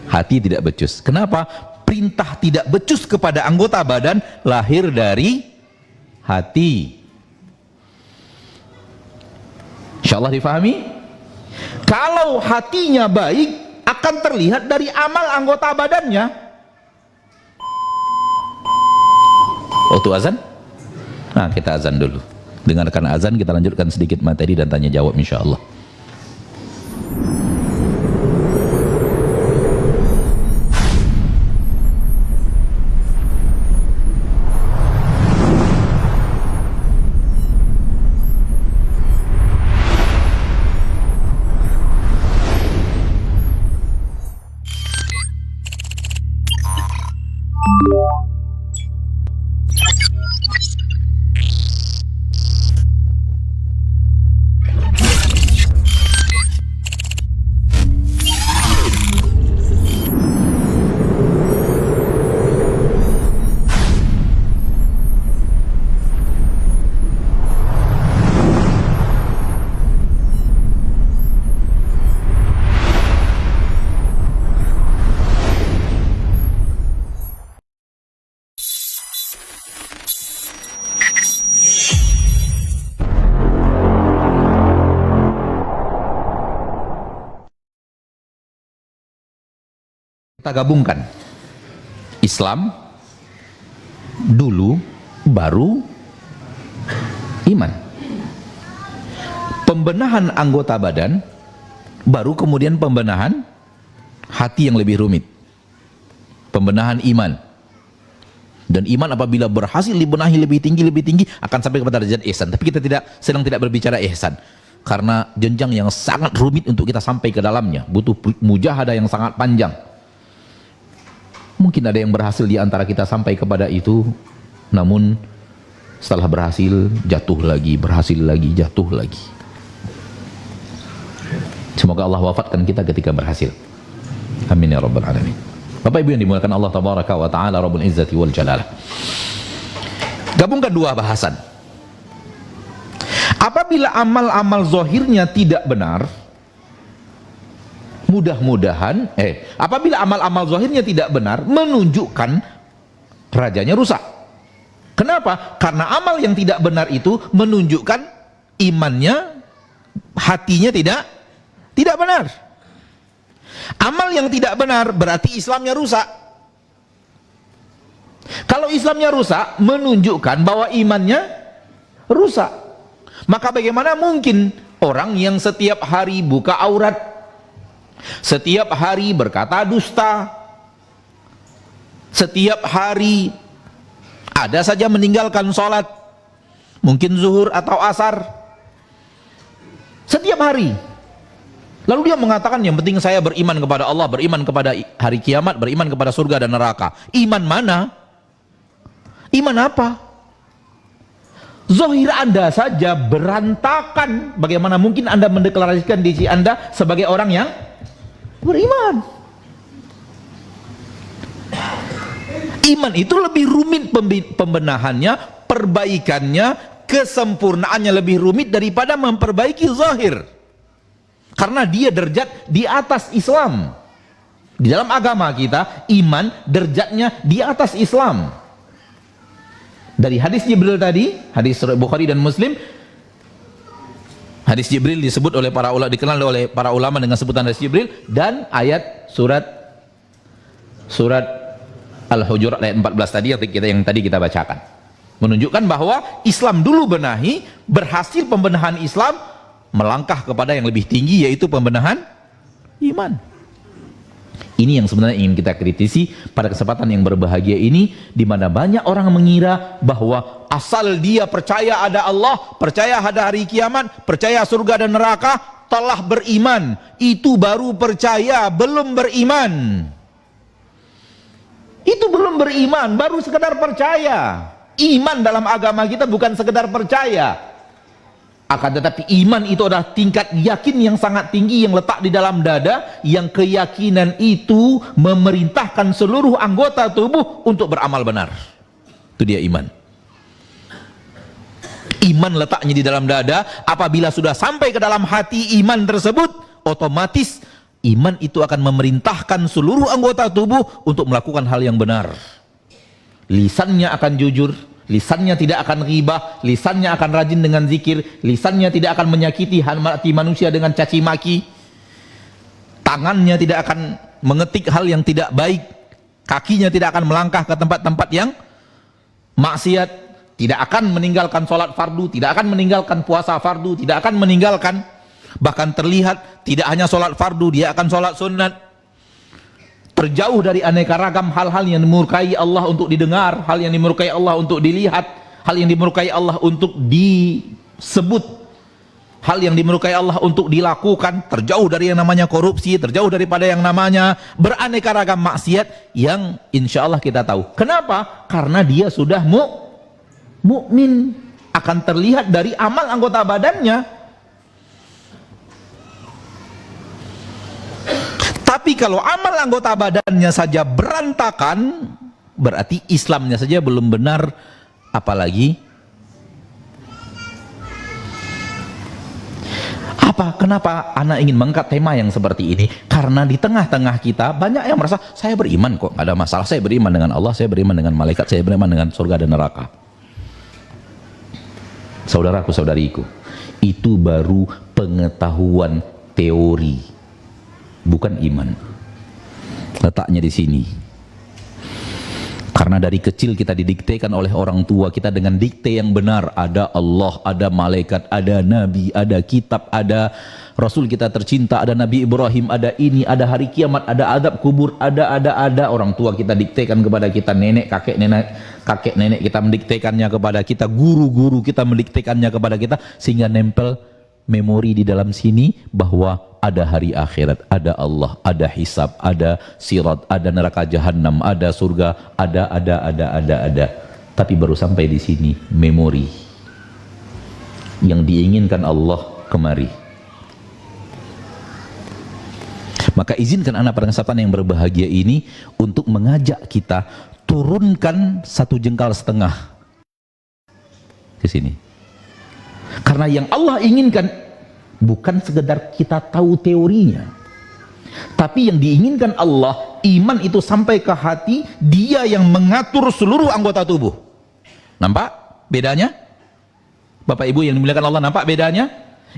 hati tidak becus. Kenapa? Perintah tidak becus kepada anggota badan lahir dari hati. Insyaallah difahami? Kalau hatinya baik, akan terlihat dari amal anggota badannya. Waktu azan? Nah, kita azan dulu. Dengarkan azan, kita lanjutkan sedikit materi dan tanya jawab insyaallah. Kita gabungkan Islam dulu, baru iman. Pembenahan anggota badan, baru kemudian pembenahan hati yang lebih rumit. Pembenahan iman. Dan iman apabila berhasil dibenahi lebih tinggi akan sampai kepada derajat ihsan. Tapi kita sedang tidak berbicara ihsan, karena jenjang yang sangat rumit untuk kita sampai ke dalamnya, butuh mujahadah yang sangat panjang. Mungkin ada yang berhasil di antara kita sampai kepada itu, namun setelah berhasil jatuh lagi, berhasil lagi, jatuh lagi. Semoga Allah wafatkan kita ketika berhasil. Amin ya rabbal alamin. Bapak Ibu yang dimuliakan Allah tabaraka wa taala Rabbul Izzati wal Jalalah. Gabungkan dua bahasan. Apabila amal-amal zahirnya tidak benar, mudah-mudahan apabila amal-amal zahirnya tidak benar, menunjukkan rajanya rusak. Kenapa? Karena amal yang tidak benar itu menunjukkan imannya, hatinya tidak benar. Amal yang tidak benar berarti Islamnya rusak. Kalau Islamnya rusak, menunjukkan bahwa imannya rusak. Maka bagaimana mungkin orang yang setiap hari buka aurat, setiap hari berkata dusta, setiap hari ada saja meninggalkan sholat, mungkin zuhur atau asar, setiap hari, Lalu dia mengatakan yang penting saya beriman kepada Allah, beriman kepada hari kiamat, beriman kepada surga dan neraka. Iman mana? Iman apa? Zahir Anda saja berantakan. Bagaimana mungkin Anda mendeklarasikan diri Anda sebagai orang yang beriman? Iman itu lebih rumit pembenahannya, perbaikannya, kesempurnaannya lebih rumit daripada memperbaiki zahir. Karena dia derajat di atas Islam. Di dalam agama kita, iman derajatnya di atas Islam. Dari hadis Jibril tadi, hadis Bukhari dan Muslim, hadis Jibril disebut oleh para ulama, dikenal oleh para ulama dengan sebutan hadis Jibril, dan ayat surat Al-Hujurat ayat 14 tadi yang tadi kita bacakan. Menunjukkan bahwa Islam dulu benahi, berhasil pembenahan Islam, melangkah kepada yang lebih tinggi, yaitu pembenahan iman. Ini yang sebenarnya ingin kita kritisi pada kesempatan yang berbahagia ini, di mana banyak orang mengira bahwa asal dia percaya ada Allah, percaya ada hari kiamat, percaya surga dan neraka, telah beriman. Itu baru percaya, belum beriman. Itu belum beriman, baru sekedar percaya. Iman dalam agama kita bukan sekedar percaya. Akan tetapi iman itu adalah tingkat yakin yang sangat tinggi yang letak di dalam dada, yang keyakinan itu memerintahkan seluruh anggota tubuh untuk beramal benar. Itu dia iman. Iman letaknya di dalam dada. Apabila sudah sampai ke dalam hati iman tersebut, otomatis iman itu akan memerintahkan seluruh anggota tubuh untuk melakukan hal yang benar. Lisannya akan jujur, lisannya tidak akan ghibah, lisannya akan rajin dengan zikir, lisannya tidak akan menyakiti hati manusia dengan caci maki, tangannya tidak akan mengetik hal yang tidak baik, kakinya tidak akan melangkah ke tempat-tempat yang maksiat, tidak akan meninggalkan sholat fardu, tidak akan meninggalkan puasa fardu, tidak akan meninggalkan, bahkan terlihat tidak hanya sholat fardu, dia akan sholat sunat. Terjauh dari aneka ragam hal-hal yang dimurkai Allah untuk didengar, hal yang dimurkai Allah untuk dilihat, hal yang dimurkai Allah untuk disebut, hal yang dimurkai Allah untuk dilakukan. Terjauh dari yang namanya korupsi, terjauh daripada yang namanya beraneka ragam maksiat yang insya Allah kita tahu. Kenapa? Karena dia sudah mukmin. Akan terlihat dari amal anggota badannya. Tapi kalau amal anggota badannya saja berantakan, berarti Islamnya saja belum benar, apalagi kenapa anak ingin mengangkat tema yang seperti ini? Karena di tengah-tengah kita banyak yang merasa saya beriman kok, nggak ada masalah, saya beriman dengan Allah, saya beriman dengan malaikat, saya beriman dengan surga dan neraka. Saudaraku, saudariku, itu baru pengetahuan teori, bukan iman. Letaknya di sini. Karena dari kecil kita didiktekan oleh orang tua kita dengan dikte yang benar. Ada Allah, ada malaikat, ada nabi, ada kitab, ada rasul kita tercinta, ada Nabi Ibrahim, ada ini, ada hari kiamat, ada adab kubur, ada. Orang tua kita diktekan kepada kita, kakek nenek kita mendiktekannya kepada kita, guru-guru kita mendiktekannya kepada kita, sehingga nempel memori di dalam sini bahwa ada hari akhirat, ada Allah, ada hisab, ada sirat, ada neraka jahanam, ada surga, ada. Tapi baru sampai di sini memori yang diinginkan Allah kemari. Maka izinkan anak pada kesempatan yang berbahagia ini untuk mengajak kita turunkan 1,5 jengkal ke sini. Karena yang Allah inginkan bukan sekedar kita tahu teorinya, tapi yang diinginkan Allah, iman itu sampai ke hati, dia yang mengatur seluruh anggota tubuh. Nampak bedanya? Bapak Ibu yang dimuliakan Allah, nampak bedanya?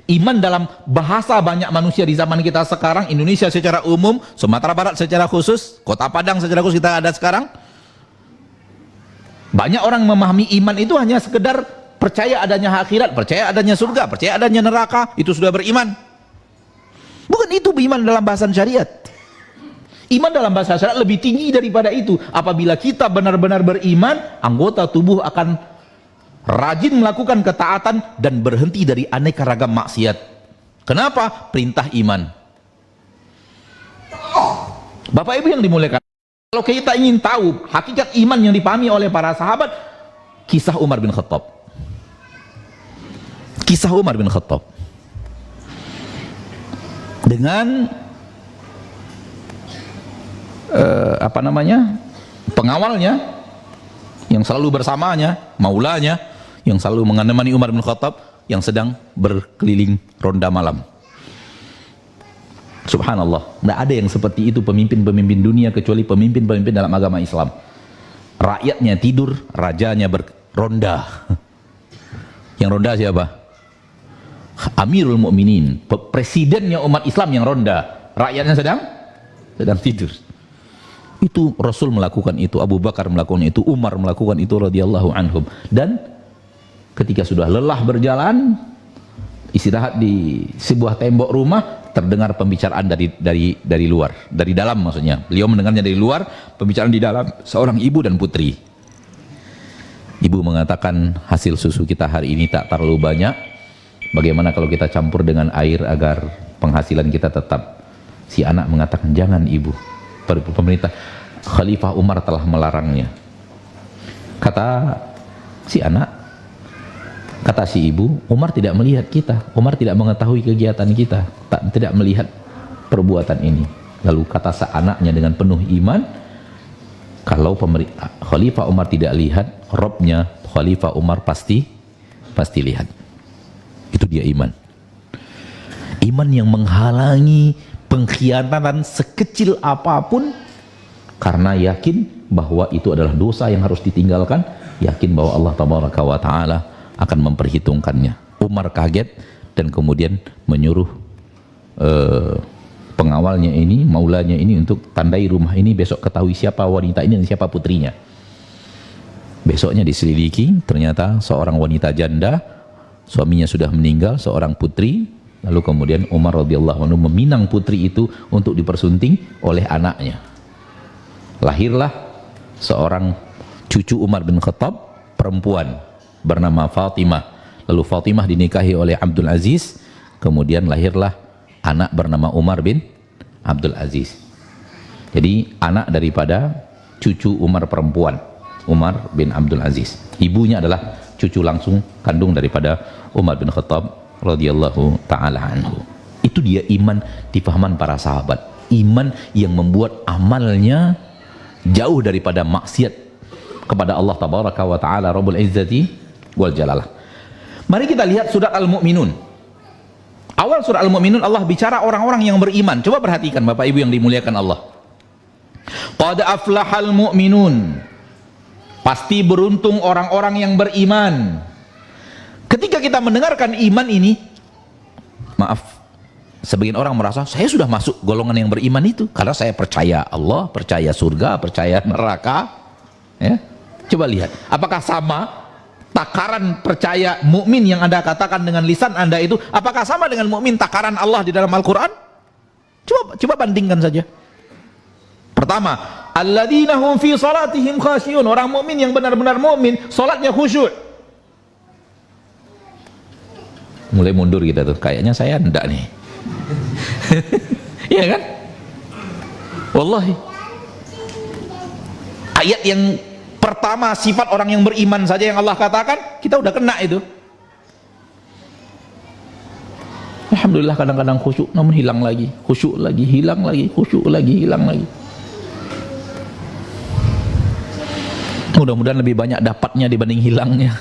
Iman dalam bahasa banyak manusia di zaman kita sekarang, Indonesia secara umum, Sumatera Barat secara khusus, Kota Padang secara khusus kita ada sekarang. Banyak orang memahami iman itu hanya sekedar percaya adanya akhirat, percaya adanya surga, percaya adanya neraka, itu sudah beriman. Bukan itu iman dalam bahasan syariat. Iman dalam bahasa syariat lebih tinggi daripada itu. Apabila kita benar-benar beriman, anggota tubuh akan rajin melakukan ketaatan dan berhenti dari aneka ragam maksiat. Kenapa? Perintah iman. Bapak Ibu yang dimuliakan, kalau kita ingin tahu hakikat iman yang dipahami oleh para sahabat, kisah Umar bin Khattab. Kisah Umar bin Khattab dengan pengawalnya yang selalu bersamanya, maulanya yang selalu menemani Umar bin Khattab yang sedang berkeliling ronda malam. Subhanallah, tidak ada yang seperti itu pemimpin-pemimpin dunia kecuali pemimpin-pemimpin dalam agama Islam. Rakyatnya tidur, rajanya berronda. Yang ronda siapa? Amirul Mukminin, presidennya umat Islam yang ronda, rakyatnya sedang tidur. Itu Rasul melakukan itu, Abu Bakar melakukan itu, Umar melakukan itu radhiyallahu anhum. Dan ketika sudah lelah berjalan, istirahat di sebuah tembok rumah, terdengar pembicaraan dari luar, dari dalam maksudnya. Beliau mendengarnya dari luar, pembicaraan di dalam seorang ibu dan putri. Ibu mengatakan, hasil susu kita hari ini tak terlalu banyak. Bagaimana kalau kita campur dengan air agar penghasilan kita tetap? Si anak mengatakan, jangan ibu. Pemerintah Khalifah Umar telah melarangnya. Kata si anak, kata si ibu, Umar tidak melihat kita, Umar tidak mengetahui kegiatan kita, tidak melihat perbuatan ini. Lalu kata seanaknya dengan penuh iman, kalau Khalifah Umar tidak lihat, Robnya Khalifah Umar pasti lihat. Itu dia iman. Iman yang menghalangi pengkhianatan sekecil apapun, karena yakin bahwa itu adalah dosa yang harus ditinggalkan, yakin bahwa Allah Tabaraka wa Ta'ala akan memperhitungkannya. Umar kaget dan kemudian menyuruh pengawalnya ini, maulanya ini untuk tandai rumah ini, besok ketahui siapa wanita ini dan siapa putrinya. Besoknya diselidiki, ternyata seorang wanita janda, suaminya sudah meninggal, seorang putri. Lalu kemudian Umar radhiyallahu anhu meminang putri itu untuk dipersunting oleh anaknya. Lahirlah seorang cucu Umar bin Khattab, perempuan bernama Fatimah. Lalu Fatimah dinikahi oleh Abdul Aziz, kemudian lahirlah anak bernama Umar bin Abdul Aziz. Jadi anak daripada cucu Umar perempuan, Umar bin Abdul Aziz. Ibunya adalah cucu langsung kandung daripada Umar bin Khattab radhiyallahu ta'ala anhu. Itu dia iman di pahaman para sahabat. Iman yang membuat amalnya jauh daripada maksiat kepada Allah Tabaraka wa Ta'ala Rabbul Izzati wal Jalalah. Mari kita lihat surat Al-Mu'minun. Awal surat Al-Mu'minun Allah bicara orang-orang yang beriman. Coba perhatikan Bapak Ibu yang dimuliakan Allah. Qad aflahal mu'minun. Pasti beruntung orang-orang yang beriman. Ketika kita mendengarkan iman ini, maaf, sebagian orang merasa saya sudah masuk golongan yang beriman itu karena saya percaya Allah, percaya surga, percaya neraka. Ya, coba lihat, apakah sama takaran percaya mukmin yang Anda katakan dengan lisan Anda itu, apakah sama dengan mukmin takaran Allah di dalam Al-Quran? Coba bandingkan saja. Pertama, alladzina hum fi salatihim khasyun, orang mukmin yang benar-benar mukmin, salatnya khusyuk. Mulai mundur kita tuh, kayaknya saya enggak nih. Iya kan? Wallahi. Ayat yang pertama sifat orang yang beriman saja yang Allah katakan, kita udah kena itu. Alhamdulillah kadang-kadang khusyuk namun hilang lagi, khusyuk lagi, hilang lagi, khusyuk lagi, hilang lagi. Mudah-mudahan lebih banyak dapatnya dibanding hilangnya.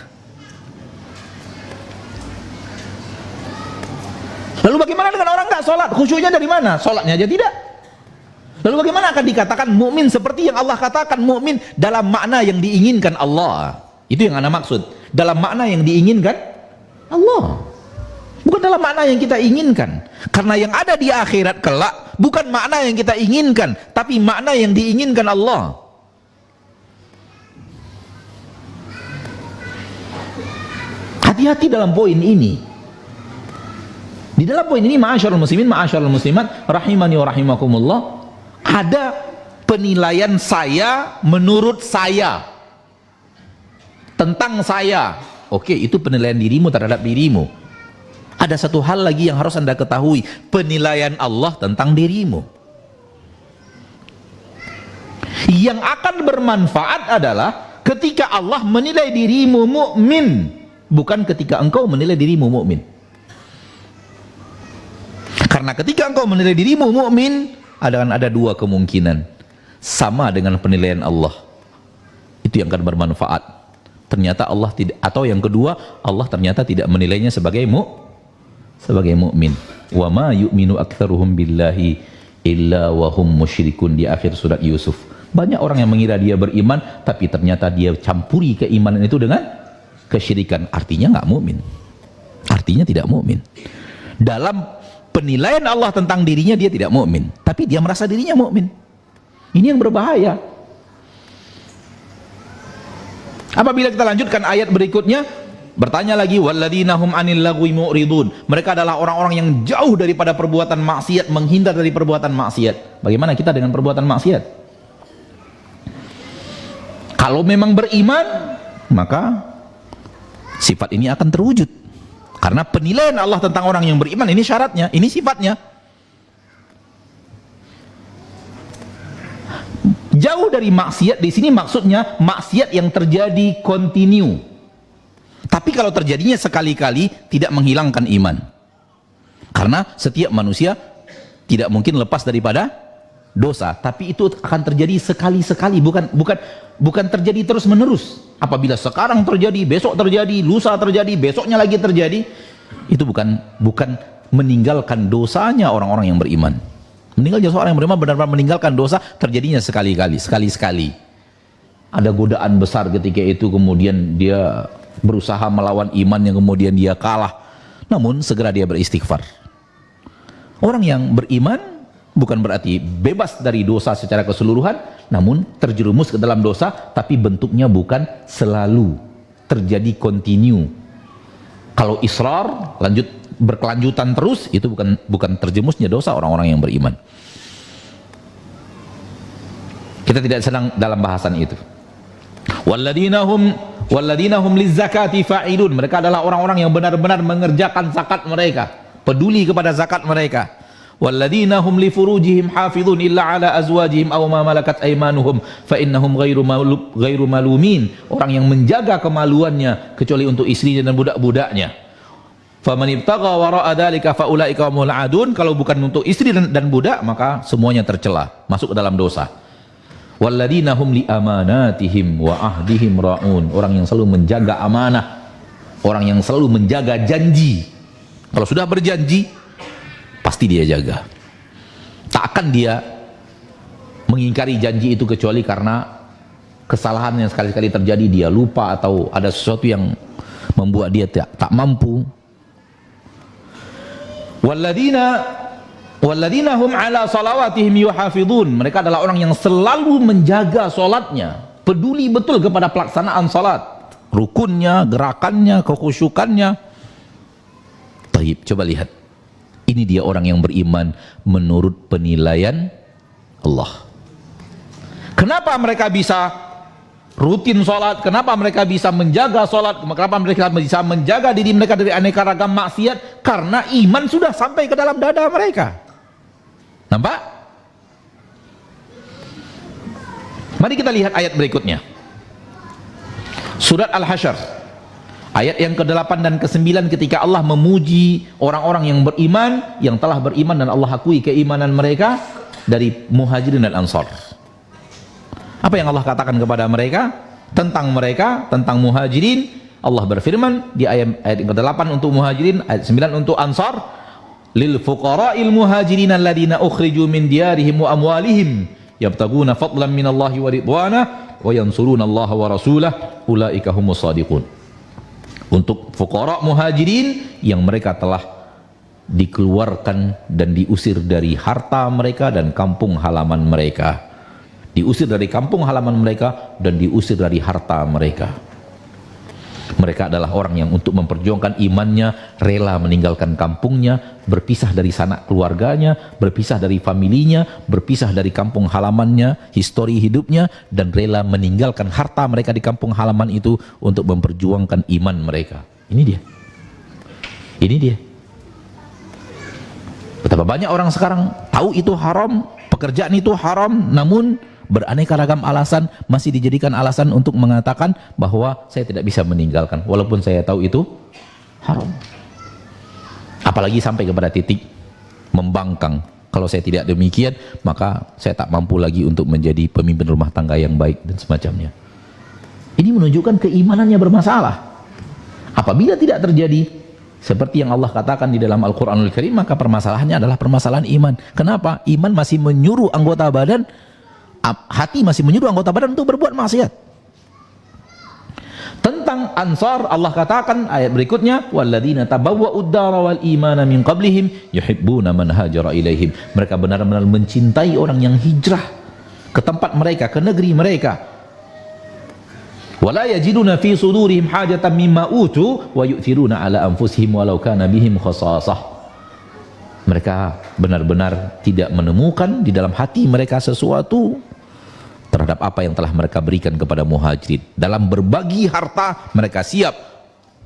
Lalu bagaimana dengan orang nggak sholat? Khusyuknya dari mana? Sholatnya aja tidak. Lalu bagaimana akan dikatakan mukmin seperti yang Allah katakan mukmin dalam makna yang diinginkan Allah? Itu yang Anda maksud. Dalam makna yang diinginkan Allah. Bukan dalam makna yang kita inginkan. Karena yang ada di akhirat kelak bukan makna yang kita inginkan, tapi makna yang diinginkan Allah. Hati-hati dalam poin ini. Di dalam poin ini, ma'asyarul muslimin, ma'asyarul muslimat, rahimani wa rahimakumullah, ada penilaian saya menurut saya tentang saya. Oke, itu penilaian dirimu terhadap dirimu. Ada satu hal lagi yang harus Anda ketahui, penilaian Allah tentang dirimu. Yang akan bermanfaat adalah ketika Allah menilai dirimu mukmin, bukan ketika engkau menilai dirimu mukmin. Karena ketika engkau menilai dirimu mukmin, ada dua kemungkinan. Sama dengan penilaian Allah. Itu yang akan bermanfaat. Ternyata Allah tidak, atau yang kedua, Allah ternyata tidak menilainya sebagai mukmin. Wa ma yu'minu aktsaruhum billahi illa wa hum musyrikun, di akhir surat Yusuf. Banyak orang yang mengira dia beriman, tapi ternyata dia campuri keimanan itu dengan kesyirikan. Artinya nggak mukmin. Artinya tidak mukmin. Dalam penilaian Allah tentang dirinya dia tidak mukmin, tapi dia merasa dirinya mukmin. Ini yang berbahaya. Apabila kita lanjutkan ayat berikutnya, bertanya lagi, walladzina hum 'anil lagwi mu'ridun. Mereka adalah orang-orang yang jauh daripada perbuatan maksiat, menghindar dari perbuatan maksiat. Bagaimana kita dengan perbuatan maksiat? Kalau memang beriman, maka sifat ini akan terwujud. Karena penilaian Allah tentang orang yang beriman ini syaratnya, ini sifatnya. Jauh dari maksiat di sini maksudnya maksiat yang terjadi kontinu. Tapi kalau terjadinya sekali-kali tidak menghilangkan iman. Karena setiap manusia tidak mungkin lepas daripada dosa, tapi itu akan terjadi sekali-sekali, bukan terjadi terus-menerus. Apabila sekarang terjadi, besok terjadi, lusa terjadi, besoknya lagi terjadi, itu bukan meninggalkan dosanya orang-orang yang beriman. Meninggalnya seorang yang beriman benar-benar meninggalkan dosa, terjadinya sekali-sekali. Ada godaan besar ketika itu, kemudian dia berusaha melawan iman yang kemudian dia kalah. Namun segera dia beristighfar. Orang yang beriman bukan berarti bebas dari dosa secara keseluruhan, namun terjerumus ke dalam dosa, tapi bentuknya bukan selalu terjadi kontinu. Kalau israr, berkelanjutan terus, itu bukan terjerumusnya dosa orang-orang yang beriman. Kita tidak sedang dalam bahasan itu. Walladzina hum lizzakati fa'ilun. Mereka adalah orang-orang yang benar-benar mengerjakan zakat mereka, peduli kepada zakat mereka. Walladzina hum li furujihim hafizun illa ala azwajihim aw ma malakat aymanuhum fa innahum ghairu malumin. Orang yang menjaga kemaluannya kecuali untuk istrinya dan budak-budaknya. Faman ibtagha wara'a dzalika fa ulaika humul adun. Kalau bukan untuk istri dan budak, maka semuanya tercela, masuk ke dalam dosa. Walladzina hum li amanatihim wa ahdihim raun. Orang yang selalu menjaga amanah, orang yang selalu menjaga janji. Kalau sudah berjanji, pasti dia jaga. Tak akan dia mengingkari janji itu kecuali karena kesalahan yang sekali-kali terjadi, dia lupa atau ada sesuatu yang membuat dia tak mampu. Walladzina hum ala salawatihim yuhafidun. Mereka adalah orang yang selalu menjaga salatnya, peduli betul kepada pelaksanaan salat, rukunnya, gerakannya, kekhusyukannya. Baik, coba lihat. Ini dia orang yang beriman menurut penilaian Allah. Kenapa mereka bisa rutin sholat? Kenapa mereka bisa menjaga sholat? Kenapa mereka bisa menjaga diri mereka dari aneka ragam maksiat? Karena iman sudah sampai ke dalam dada mereka. Nampak? Mari kita lihat ayat berikutnya. Surat Al-Hasyr, ayat yang ke-8 dan ke-9, ketika Allah memuji orang-orang yang beriman, yang telah beriman dan Allah akui keimanan mereka dari Muhajirin dan Ansar. Apa yang Allah katakan kepada mereka? Tentang Muhajirin, Allah berfirman di ayat yang ke-8 untuk Muhajirin, ayat 9 untuk Ansar. Lil fuqara'il muhajirin alladziina ukhriju min diyarihim wa amwalihim yabtaguna fadlan minallahi wa ridwana wa yansuruna Allah wa rasulahu ulaika humus shadiqun. Untuk fuqara muhajirin yang mereka telah dikeluarkan dan diusir dari harta mereka dan kampung halaman mereka, diusir dari kampung halaman mereka dan diusir dari harta mereka. Mereka adalah orang yang untuk memperjuangkan imannya rela meninggalkan kampungnya, berpisah dari sanak keluarganya, berpisah dari familinya, berpisah dari kampung halamannya, histori hidupnya, dan rela meninggalkan harta mereka di kampung halaman itu untuk memperjuangkan iman mereka. Ini dia. Betapa banyak orang sekarang tahu itu haram, pekerjaan itu haram, namun beraneka ragam alasan masih dijadikan alasan untuk mengatakan bahwa saya tidak bisa meninggalkan walaupun saya tahu itu haram. Apalagi sampai kepada titik membangkang, kalau saya tidak demikian maka saya tak mampu lagi untuk menjadi pemimpin rumah tangga yang baik dan semacamnya. Ini menunjukkan keimanannya bermasalah. Apabila tidak terjadi seperti yang Allah katakan di dalam Al-Quranul Karim, maka permasalahannya adalah permasalahan iman. Kenapa? Iman masih menyuruh anggota badan, hati masih menyuruh anggota badan untuk berbuat maksiat. Tentang Ansar, Allah katakan ayat berikutnya, walladzina tabawwa'ud dara wal imana min qablihim yuhibbuna man hajara ilaihim. Mereka benar-benar mencintai orang yang hijrah ke tempat mereka, ke negeri mereka. Wala yajiduna fi sudurihim hajatan mimma utu wa yu'thiruna ala anfusihim walau kana bihim khasasah. Mereka benar-benar tidak menemukan di dalam hati mereka sesuatu terhadap apa yang telah mereka berikan kepada muhajirin. Dalam berbagi harta mereka siap.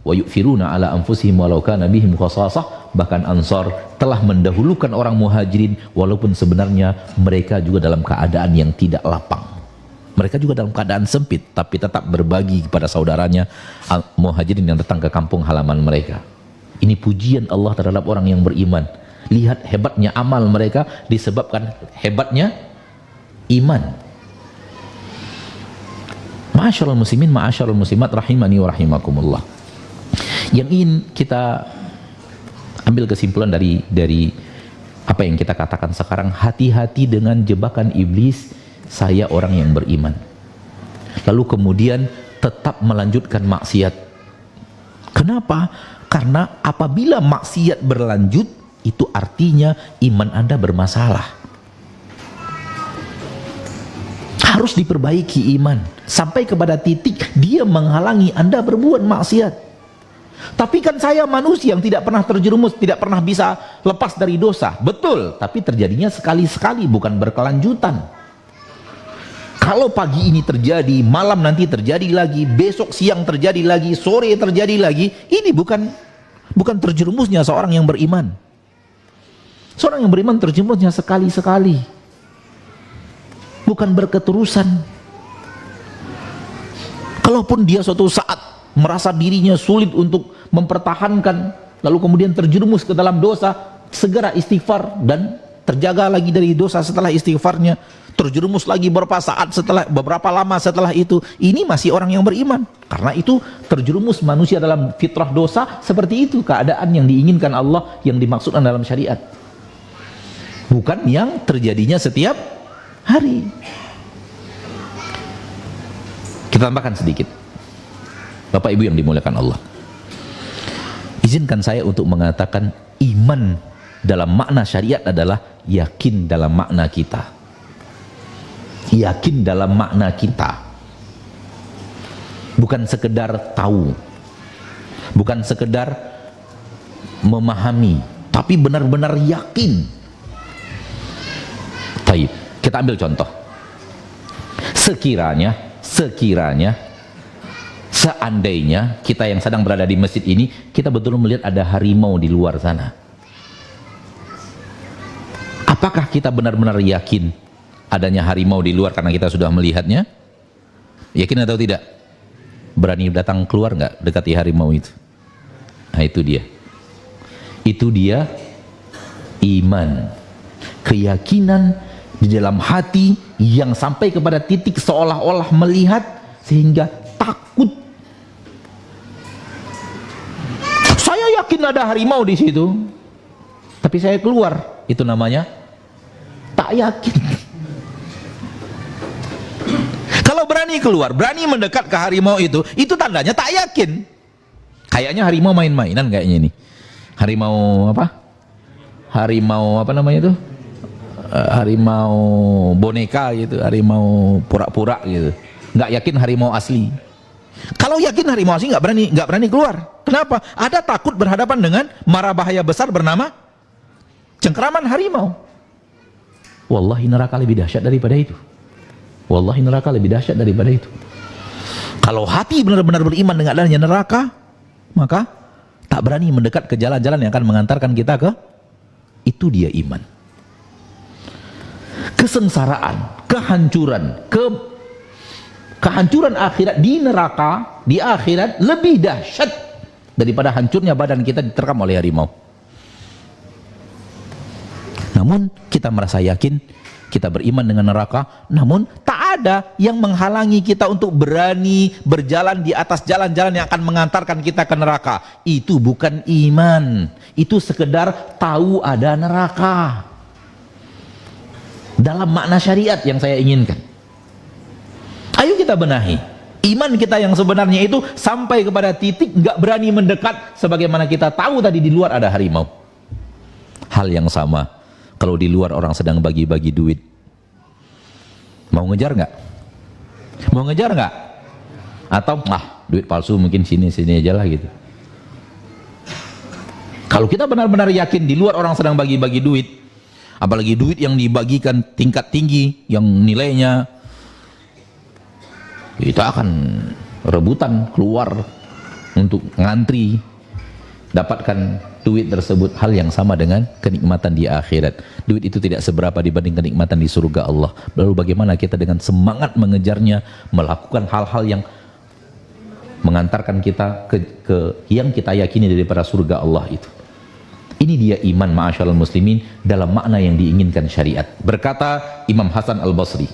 Wa yu'thiruna ala anfusihim walau kana bihim khasasah. Bahkan Ansar telah mendahulukan orang muhajirin walaupun sebenarnya mereka juga dalam keadaan yang tidak lapang. Mereka juga dalam keadaan sempit, tapi tetap berbagi kepada saudaranya muhajirin yang datang ke kampung halaman mereka. Ini pujian Allah terhadap orang yang beriman. Lihat hebatnya amal mereka disebabkan hebatnya iman. Ma'asyarul muslimin, ma'asyarul muslimat, rahimani wa rahimakumullah. Yang ingin kita ambil kesimpulan dari apa yang kita katakan sekarang, hati-hati dengan jebakan iblis. Saya orang yang beriman, lalu kemudian tetap melanjutkan maksiat. Kenapa? Karena apabila maksiat berlanjut, itu artinya iman Anda bermasalah. Harus diperbaiki iman sampai kepada titik dia menghalangi Anda berbuat maksiat. Tapi kan saya manusia yang tidak pernah terjerumus, tidak pernah bisa lepas dari dosa. Betul, tapi terjadinya sekali-sekali, bukan berkelanjutan. Kalau pagi ini terjadi, malam nanti terjadi lagi, besok siang terjadi lagi, sore terjadi lagi, ini bukan terjerumusnya seorang yang beriman. Seorang yang beriman terjerumusnya sekali-sekali, bukan berketerusan. Kalaupun dia suatu saat merasa dirinya sulit untuk mempertahankan, lalu kemudian terjerumus ke dalam dosa, segera istighfar dan terjaga lagi dari dosa setelah istighfarnya. Terjerumus lagi beberapa lama setelah itu, ini masih orang yang beriman. Karena itu terjerumus manusia dalam fitrah dosa, seperti itu keadaan yang diinginkan Allah, yang dimaksudkan dalam syariat, bukan yang terjadinya setiap hari. Kita tambahkan sedikit, Bapak Ibu yang dimuliakan Allah, izinkan saya untuk mengatakan iman dalam makna syariat adalah yakin dalam makna kita. Yakin dalam makna kita, bukan sekedar tahu, bukan sekedar memahami, tapi benar-benar yakin. Baik, kita ambil contoh. Seandainya kita yang sedang berada di masjid ini, kita betul melihat ada harimau di luar sana. Apakah kita benar-benar yakin adanya harimau di luar karena kita sudah melihatnya? Yakin atau tidak? Berani datang keluar nggak dekati harimau itu? Nah, itu dia. Itu dia iman. Keyakinan di dalam hati yang sampai kepada titik seolah-olah melihat sehingga takut. Saya yakin ada harimau di situ, tapi saya keluar. Itu namanya tak yakin. Kalau berani keluar, berani mendekat ke harimau itu tandanya tak yakin. Kayaknya harimau main-mainan kayaknya ini. Harimau apa? Harimau apa namanya itu? Harimau boneka gitu, harimau pura-pura gitu. Nggak yakin harimau asli. Kalau yakin harimau asli nggak berani keluar. Kenapa? Ada takut berhadapan dengan mara bahaya besar bernama cengkeraman harimau. Wallahi neraka lebih dahsyat daripada itu. Wallahi neraka lebih dahsyat daripada itu. Kalau hati benar-benar beriman dengan adanya neraka, maka tak berani mendekat ke jalan-jalan yang akan mengantarkan kita ke itu. Dia iman. kesengsaraan, kehancuran akhirat di neraka, di akhirat lebih dahsyat daripada hancurnya badan kita diterkam oleh harimau. Namun kita merasa yakin, kita beriman dengan neraka, namun tak ada yang menghalangi kita untuk berani berjalan di atas jalan-jalan yang akan mengantarkan kita ke neraka. Itu bukan iman, itu sekedar tahu ada neraka dalam makna syariat yang saya inginkan. Ayo kita benahi iman kita yang sebenarnya itu sampai kepada titik nggak berani mendekat, sebagaimana kita tahu tadi di luar ada harimau. Hal yang sama kalau di luar orang sedang bagi-bagi duit, mau ngejar nggak? Mau ngejar nggak? Atau duit palsu mungkin sini aja lah gitu. Kalau kita benar-benar yakin di luar orang sedang bagi-bagi duit, apalagi duit yang dibagikan tingkat tinggi yang nilainya, kita akan rebutan keluar untuk ngantri dapatkan duit tersebut. Hal yang sama dengan kenikmatan di akhirat. Duit itu tidak seberapa dibanding kenikmatan di surga Allah. Lalu bagaimana kita dengan semangat mengejarnya, melakukan hal-hal yang mengantarkan kita ke yang kita yakini daripada surga Allah itu. Ini dia iman ma'asyiral muslimin dalam makna yang diinginkan syariat. Berkata Imam Hasan Al-Basri,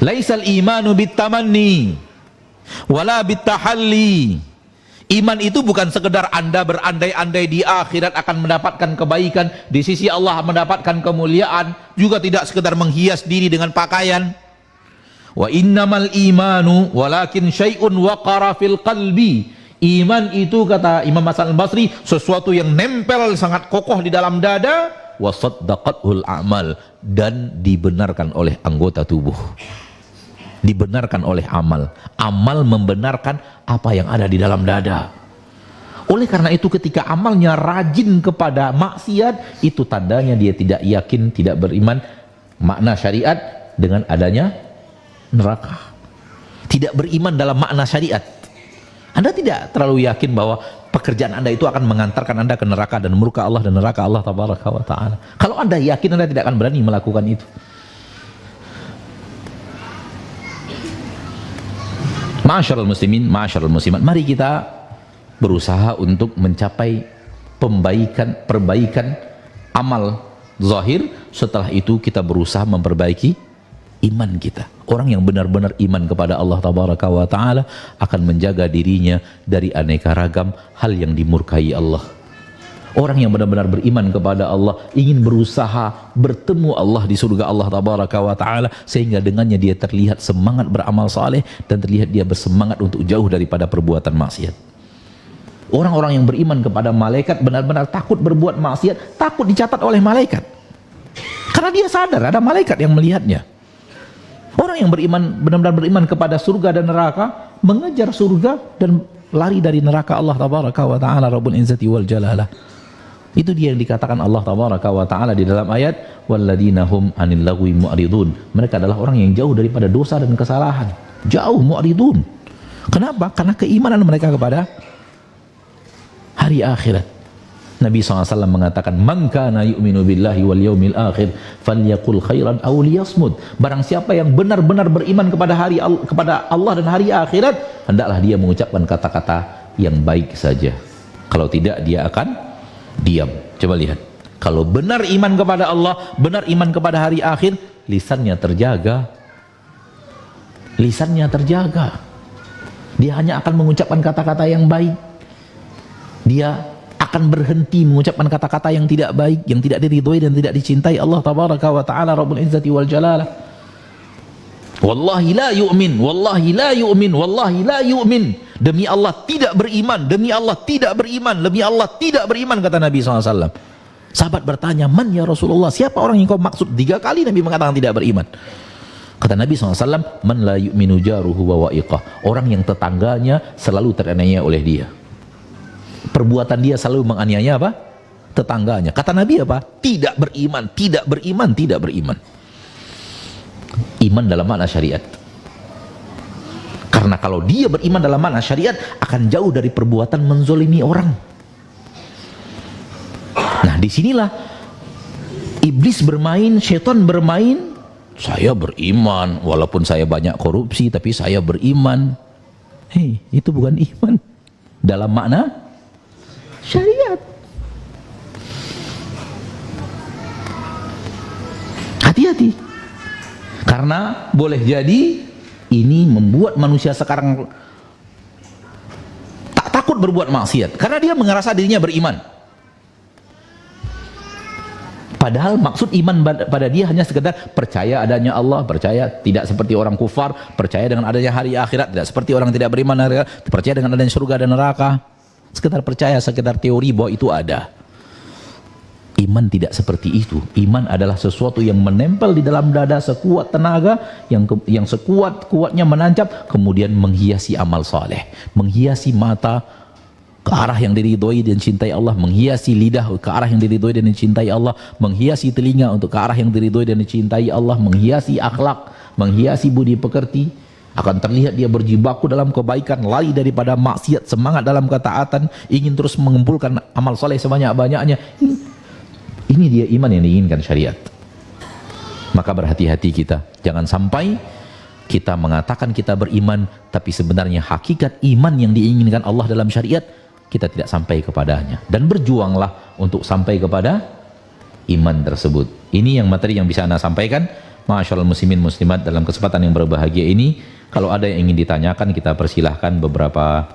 laisal imanu bitamanni wala bitahalli. Iman itu bukan sekedar Anda berandai-andai di akhirat akan mendapatkan kebaikan, di sisi Allah mendapatkan kemuliaan, juga tidak sekedar menghias diri dengan pakaian. Wa innamal imanu walakin syai'un waqara fil qalbi. Iman itu, kata Imam Hasan Al-Basri, sesuatu yang nempel sangat kokoh di dalam dada, wa saddaqathul a'mal, dan dibenarkan oleh anggota tubuh. Dibenarkan oleh amal. Amal membenarkan apa yang ada di dalam dada. Oleh karena itu ketika amalnya rajin kepada maksiat, itu tandanya dia tidak yakin, tidak beriman makna syariat dengan adanya neraka. Tidak beriman dalam makna syariat. Anda tidak terlalu yakin bahwa pekerjaan Anda itu akan mengantarkan Anda ke neraka dan murka Allah dan neraka Allah tabaraka wa ta'ala. Kalau Anda yakin, Anda tidak akan berani melakukan itu. Ma'asyiral muslimin, ma'asyiral muslimat, mari kita berusaha untuk mencapai perbaikan amal zahir. Setelah itu kita berusaha memperbaiki iman kita. Orang yang benar-benar iman kepada Allah tabaraka wa ta'ala akan menjaga dirinya dari aneka ragam hal yang dimurkai Allah. Orang yang benar-benar beriman kepada Allah ingin berusaha bertemu Allah di surga Allah tabaraka wa ta'ala, sehingga dengannya dia terlihat semangat beramal saleh dan terlihat dia bersemangat untuk jauh daripada perbuatan maksiat. Orang-orang yang beriman kepada malaikat benar-benar takut berbuat maksiat, takut dicatat oleh malaikat, karena dia sadar ada malaikat yang melihatnya. Orang yang beriman, benar-benar beriman kepada surga dan neraka, mengejar surga dan lari dari neraka Allah tabaraka wa ta'ala Rabbul Izzati wal Jalalah. Itu dia yang dikatakan Allah tabaraka wa ta'ala di dalam ayat walladzina hum 'anil lagwi mu'ridun. Mereka adalah orang yang jauh daripada dosa dan kesalahan. Jauh, mu'ridun. Kenapa? Karena keimanan mereka kepada hari akhirat. Nabi SAW mengatakan, man kana yu'minu billahi wal yaumil akhir falyaqul khairan aw liyasmut. Barang siapa yang benar-benar beriman kepada Allah dan hari akhirat, hendaklah dia mengucapkan kata-kata yang baik saja. Kalau tidak, dia akan diam. Coba lihat, kalau benar iman kepada Allah, benar iman kepada hari akhir, lisannya terjaga. Lisannya terjaga. Dia hanya akan mengucapkan kata-kata yang baik. Dia akan berhenti mengucapkan kata-kata yang tidak baik, yang tidak diridhoi dan tidak dicintai Allah tabaraka wa ta'ala Rabbul Izzati wal Jalalah. Wallahi la yu'min, wallahi la yu'min, wallahi la yu'min. Demi Allah tidak beriman, demi Allah tidak beriman, demi Allah tidak beriman, kata Nabi SAW. Sahabat bertanya, man ya Rasulullah, siapa orang yang kau maksud? 3 kali Nabi mengatakan tidak beriman. Kata Nabi SAW, man la yu'minu jaruhu wa wa'iqah. Orang yang tetangganya selalu teraniaya oleh dia. Perbuatan dia selalu menganiaya apa? Tetangganya. Kata Nabi apa? Tidak beriman, tidak beriman, tidak beriman. Iman dalam makna syariat. Karena kalau dia beriman dalam makna syariat, akan jauh dari perbuatan menzolimi orang. Nah, disinilah Iblis bermain, syaitan bermain. Saya beriman, walaupun saya banyak korupsi, tapi saya beriman. Hei, itu bukan iman dalam makna syariat. Hati-hati, karena boleh jadi ini membuat manusia sekarang tak takut berbuat maksiat, karena dia merasa dirinya beriman. Padahal maksud iman pada dia hanya sekedar percaya adanya Allah, percaya tidak seperti orang kufar, percaya dengan adanya hari akhirat, tidak seperti orang tidak beriman, percaya dengan adanya surga dan neraka. Sekedar percaya, sekedar teori bahwa itu ada. Iman tidak seperti itu. Iman adalah sesuatu yang menempel di dalam dada sekuat tenaga, yang sekuat-kuatnya menancap, kemudian menghiasi amal saleh, menghiasi mata ke arah yang diridhoi dan cintai Allah, menghiasi lidah ke arah yang diridhoi dan dicintai Allah, menghiasi telinga untuk ke arah yang diridhoi dan dicintai Allah, menghiasi akhlak, menghiasi budi pekerti. Akan terlihat dia berjibaku dalam kebaikan, lari daripada maksiat, semangat dalam ketaatan, ingin terus mengumpulkan amal soleh sebanyak-banyaknya. Ini dia iman yang diinginkan syariat. Maka berhati-hati kita, jangan sampai kita mengatakan kita beriman, tapi sebenarnya hakikat iman yang diinginkan Allah dalam syariat kita tidak sampai kepadanya. Dan berjuanglah untuk sampai kepada iman tersebut. Ini yang materi yang bisa Anda sampaikan, Ma'asyiral muslimin muslimat, dalam kesempatan yang berbahagia ini. Kalau ada yang ingin ditanyakan, kita persilahkan beberapa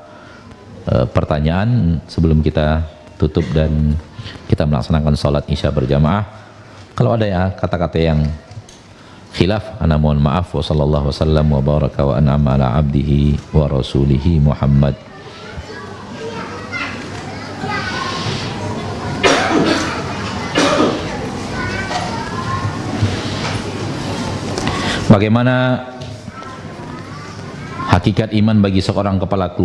pertanyaan sebelum kita tutup dan kita melaksanakan salat isya berjamaah. Kalau ada ya kata-kata yang khilaf, ana mohon maaf. Wa sallallahu wasallam wa baraka wa an'ama ala abdihi wa rasulihi Muhammad. Bagaimana hakikat iman bagi seorang kepala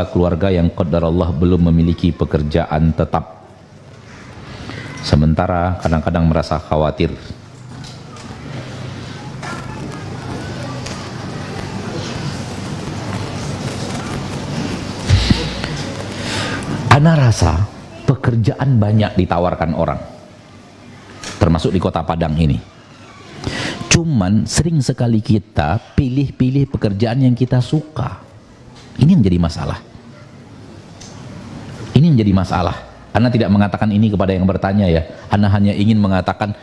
keluarga yang qadarullah belum memiliki pekerjaan tetap, sementara kadang-kadang merasa khawatir? Ana rasa pekerjaan banyak ditawarkan orang, termasuk di kota Padang ini. Cuman sering sekali kita pilih-pilih pekerjaan yang kita suka. Ini yang jadi masalah. Ini yang jadi masalah. Ana tidak mengatakan ini kepada yang bertanya ya. Ana hanya ingin mengatakan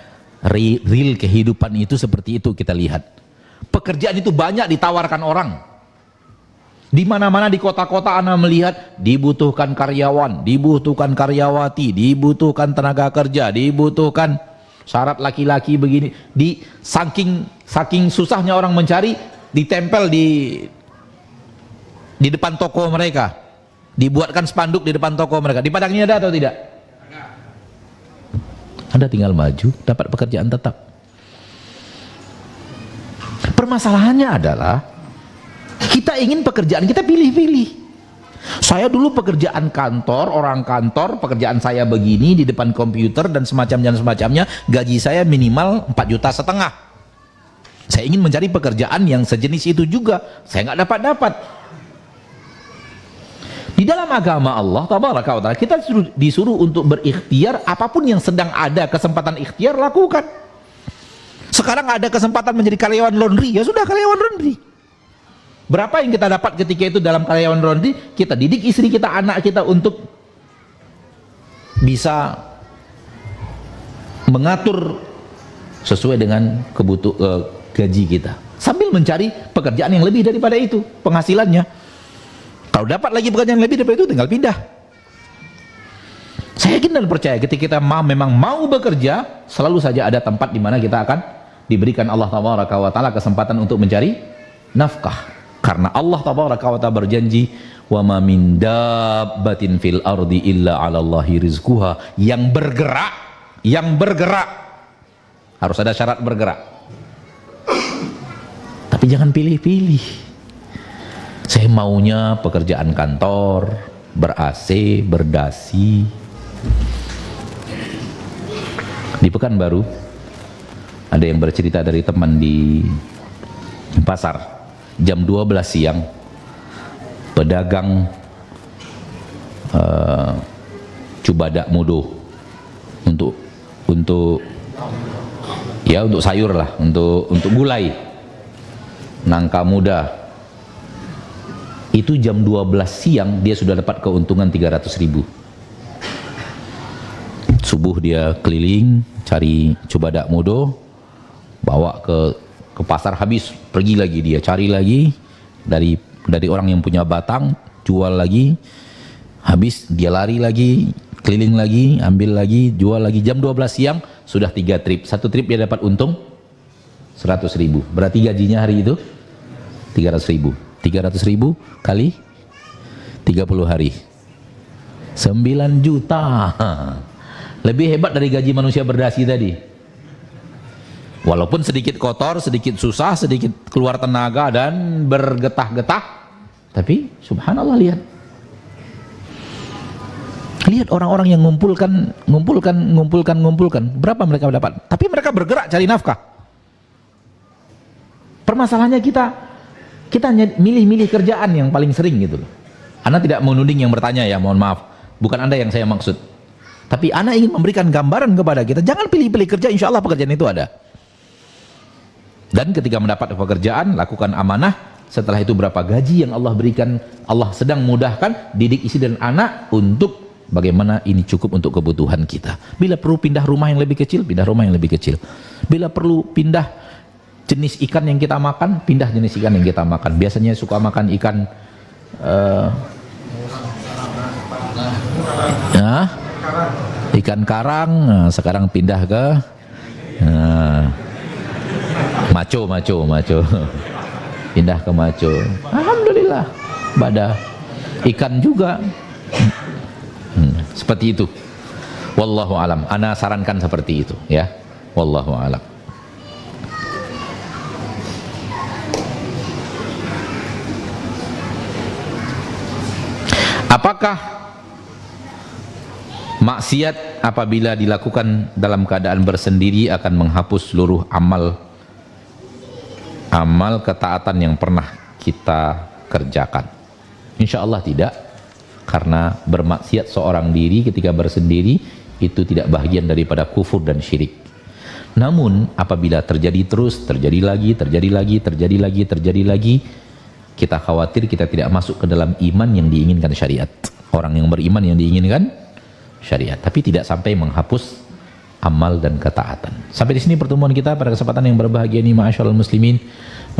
real kehidupan itu seperti itu kita lihat. Pekerjaan itu banyak ditawarkan orang. Di mana-mana di kota-kota Ana melihat dibutuhkan karyawan, dibutuhkan karyawati, dibutuhkan tenaga kerja, dibutuhkan syarat laki-laki begini. Di saking susahnya orang mencari, ditempel di depan toko mereka, dibuatkan spanduk di depan toko mereka. Di Padang ini ada atau tidak? Anda tinggal maju, dapat pekerjaan tetap. Permasalahannya adalah kita ingin pekerjaan kita pilih-pilih. Saya dulu pekerjaan kantor, orang kantor, pekerjaan saya begini di depan komputer dan semacamnya, gaji saya minimal 4,5 juta. Saya ingin mencari pekerjaan yang sejenis itu juga, saya nggak dapat. Di dalam agama Allah tabaraka wa ta'ala, kita disuruh untuk berikhtiar, apapun yang sedang ada kesempatan ikhtiar, lakukan. Sekarang ada kesempatan menjadi karyawan laundry, ya sudah karyawan laundry. Berapa yang kita dapat ketika itu dalam karyawan laundry? Kita didik istri kita, anak kita untuk bisa mengatur sesuai dengan gaji kita, sambil mencari pekerjaan yang lebih daripada itu penghasilannya. Kalau dapat lagi pekerjaan yang lebih daripada itu, tinggal pindah. Saya yakin dan percaya ketika kita memang mau bekerja, selalu saja ada tempat di mana kita akan diberikan Allah tabaraka wa ta'ala kesempatan untuk mencari nafkah. Karena Allah tabaraka wa ta'ala berjanji, wa ma min dabbatin fil ardi illa 'ala Allahi rizquha. Yang bergerak harus ada syarat bergerak. Tapi jangan pilih-pilih. Saya maunya pekerjaan kantor, ber-AC, berdasi. Di Pekanbaru ada yang bercerita dari teman di pasar. Jam 12 siang pedagang cubadak mudo untuk Ya untuk sayur lah, untuk gulai. Nangka muda. Itu jam 12 siang dia sudah dapat keuntungan 300.000. Subuh dia keliling cari cubadak mudo, bawa ke pasar, habis pergi lagi dia cari lagi dari orang yang punya batang, jual lagi, habis dia lari lagi, keliling lagi, ambil lagi, jual lagi. Jam 12 siang sudah 3 trip. Satu trip dia dapat untung 100.000. Berarti gajinya hari itu 300.000. 300.000 kali 30 hari 9 juta. Lebih hebat dari gaji manusia berdasi tadi. Walaupun sedikit kotor, sedikit susah, sedikit keluar tenaga dan bergetah-getah, tapi subhanallah, lihat orang-orang yang ngumpulkan. Berapa mereka dapat? Tapi mereka bergerak cari nafkah. Permasalahannya kita milih-milih kerjaan yang paling sering gitu loh. Anda tidak menuding yang bertanya ya, mohon maaf. Bukan Anda yang saya maksud. Tapi Anda ingin memberikan gambaran kepada kita, jangan pilih-pilih kerja, insya Allah pekerjaan itu ada. Dan ketika mendapat pekerjaan, lakukan amanah. Setelah itu berapa gaji yang Allah berikan, Allah sedang mudahkan, didik istri dan anak untuk bagaimana ini cukup untuk kebutuhan kita. Bila perlu pindah rumah yang lebih kecil, pindah rumah yang lebih kecil. Bila perlu pindah jenis ikan yang kita makan, pindah jenis ikan yang kita makan. Biasanya suka makan ikan ikan karang, sekarang pindah ke maco. Pindah ke maco. Alhamdulillah, pada ikan juga. Seperti itu. Wallahu alam. Ana sarankan seperti itu ya. Wallahu alam. Apakah maksiat apabila dilakukan dalam keadaan bersendiri akan menghapus seluruh amal ketaatan yang pernah kita kerjakan? Insya Allah tidak, karena bermaksiat seorang diri ketika bersendiri itu tidak bagian daripada kufur dan syirik. Namun apabila terjadi terus, terjadi lagi, kita khawatir kita tidak masuk ke dalam iman yang diinginkan syariat. Orang yang beriman yang diinginkan syariat, tapi tidak sampai menghapus amal dan ketaatan. Sampai di sini pertemuan kita pada kesempatan yang berbahagia ini, ma'asyiral muslimin,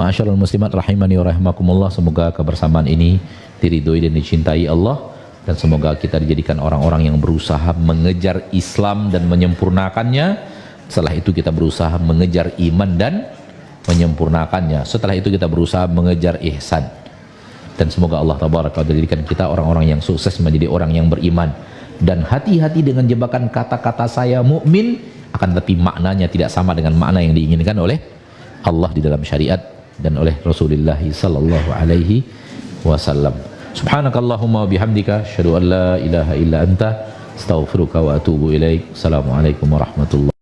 ma'asyiral muslimat rahimani wa rahimakumullah. Semoga kebersamaan ini diridhoi dan dicintai Allah, dan semoga kita dijadikan orang-orang yang berusaha mengejar Islam dan menyempurnakannya. Setelah itu kita berusaha mengejar iman dan menyempurnakannya. Setelah itu kita berusaha mengejar ihsan. Dan semoga Allah tabaraka wa ta'ala jadikan kita orang-orang yang sukses menjadi orang yang beriman. Dan hati-hati dengan jebakan kata-kata saya mukmin, akan tetapi maknanya tidak sama dengan makna yang diinginkan oleh Allah di dalam syariat dan oleh Rasulullah sallallahu alaihi wasallam. Subhanakallahumma wa bihamdika, asyhadu an la ilaha illa anta, astaghfiruka wa atubu ilaik. Assalamualaikum warahmatullahi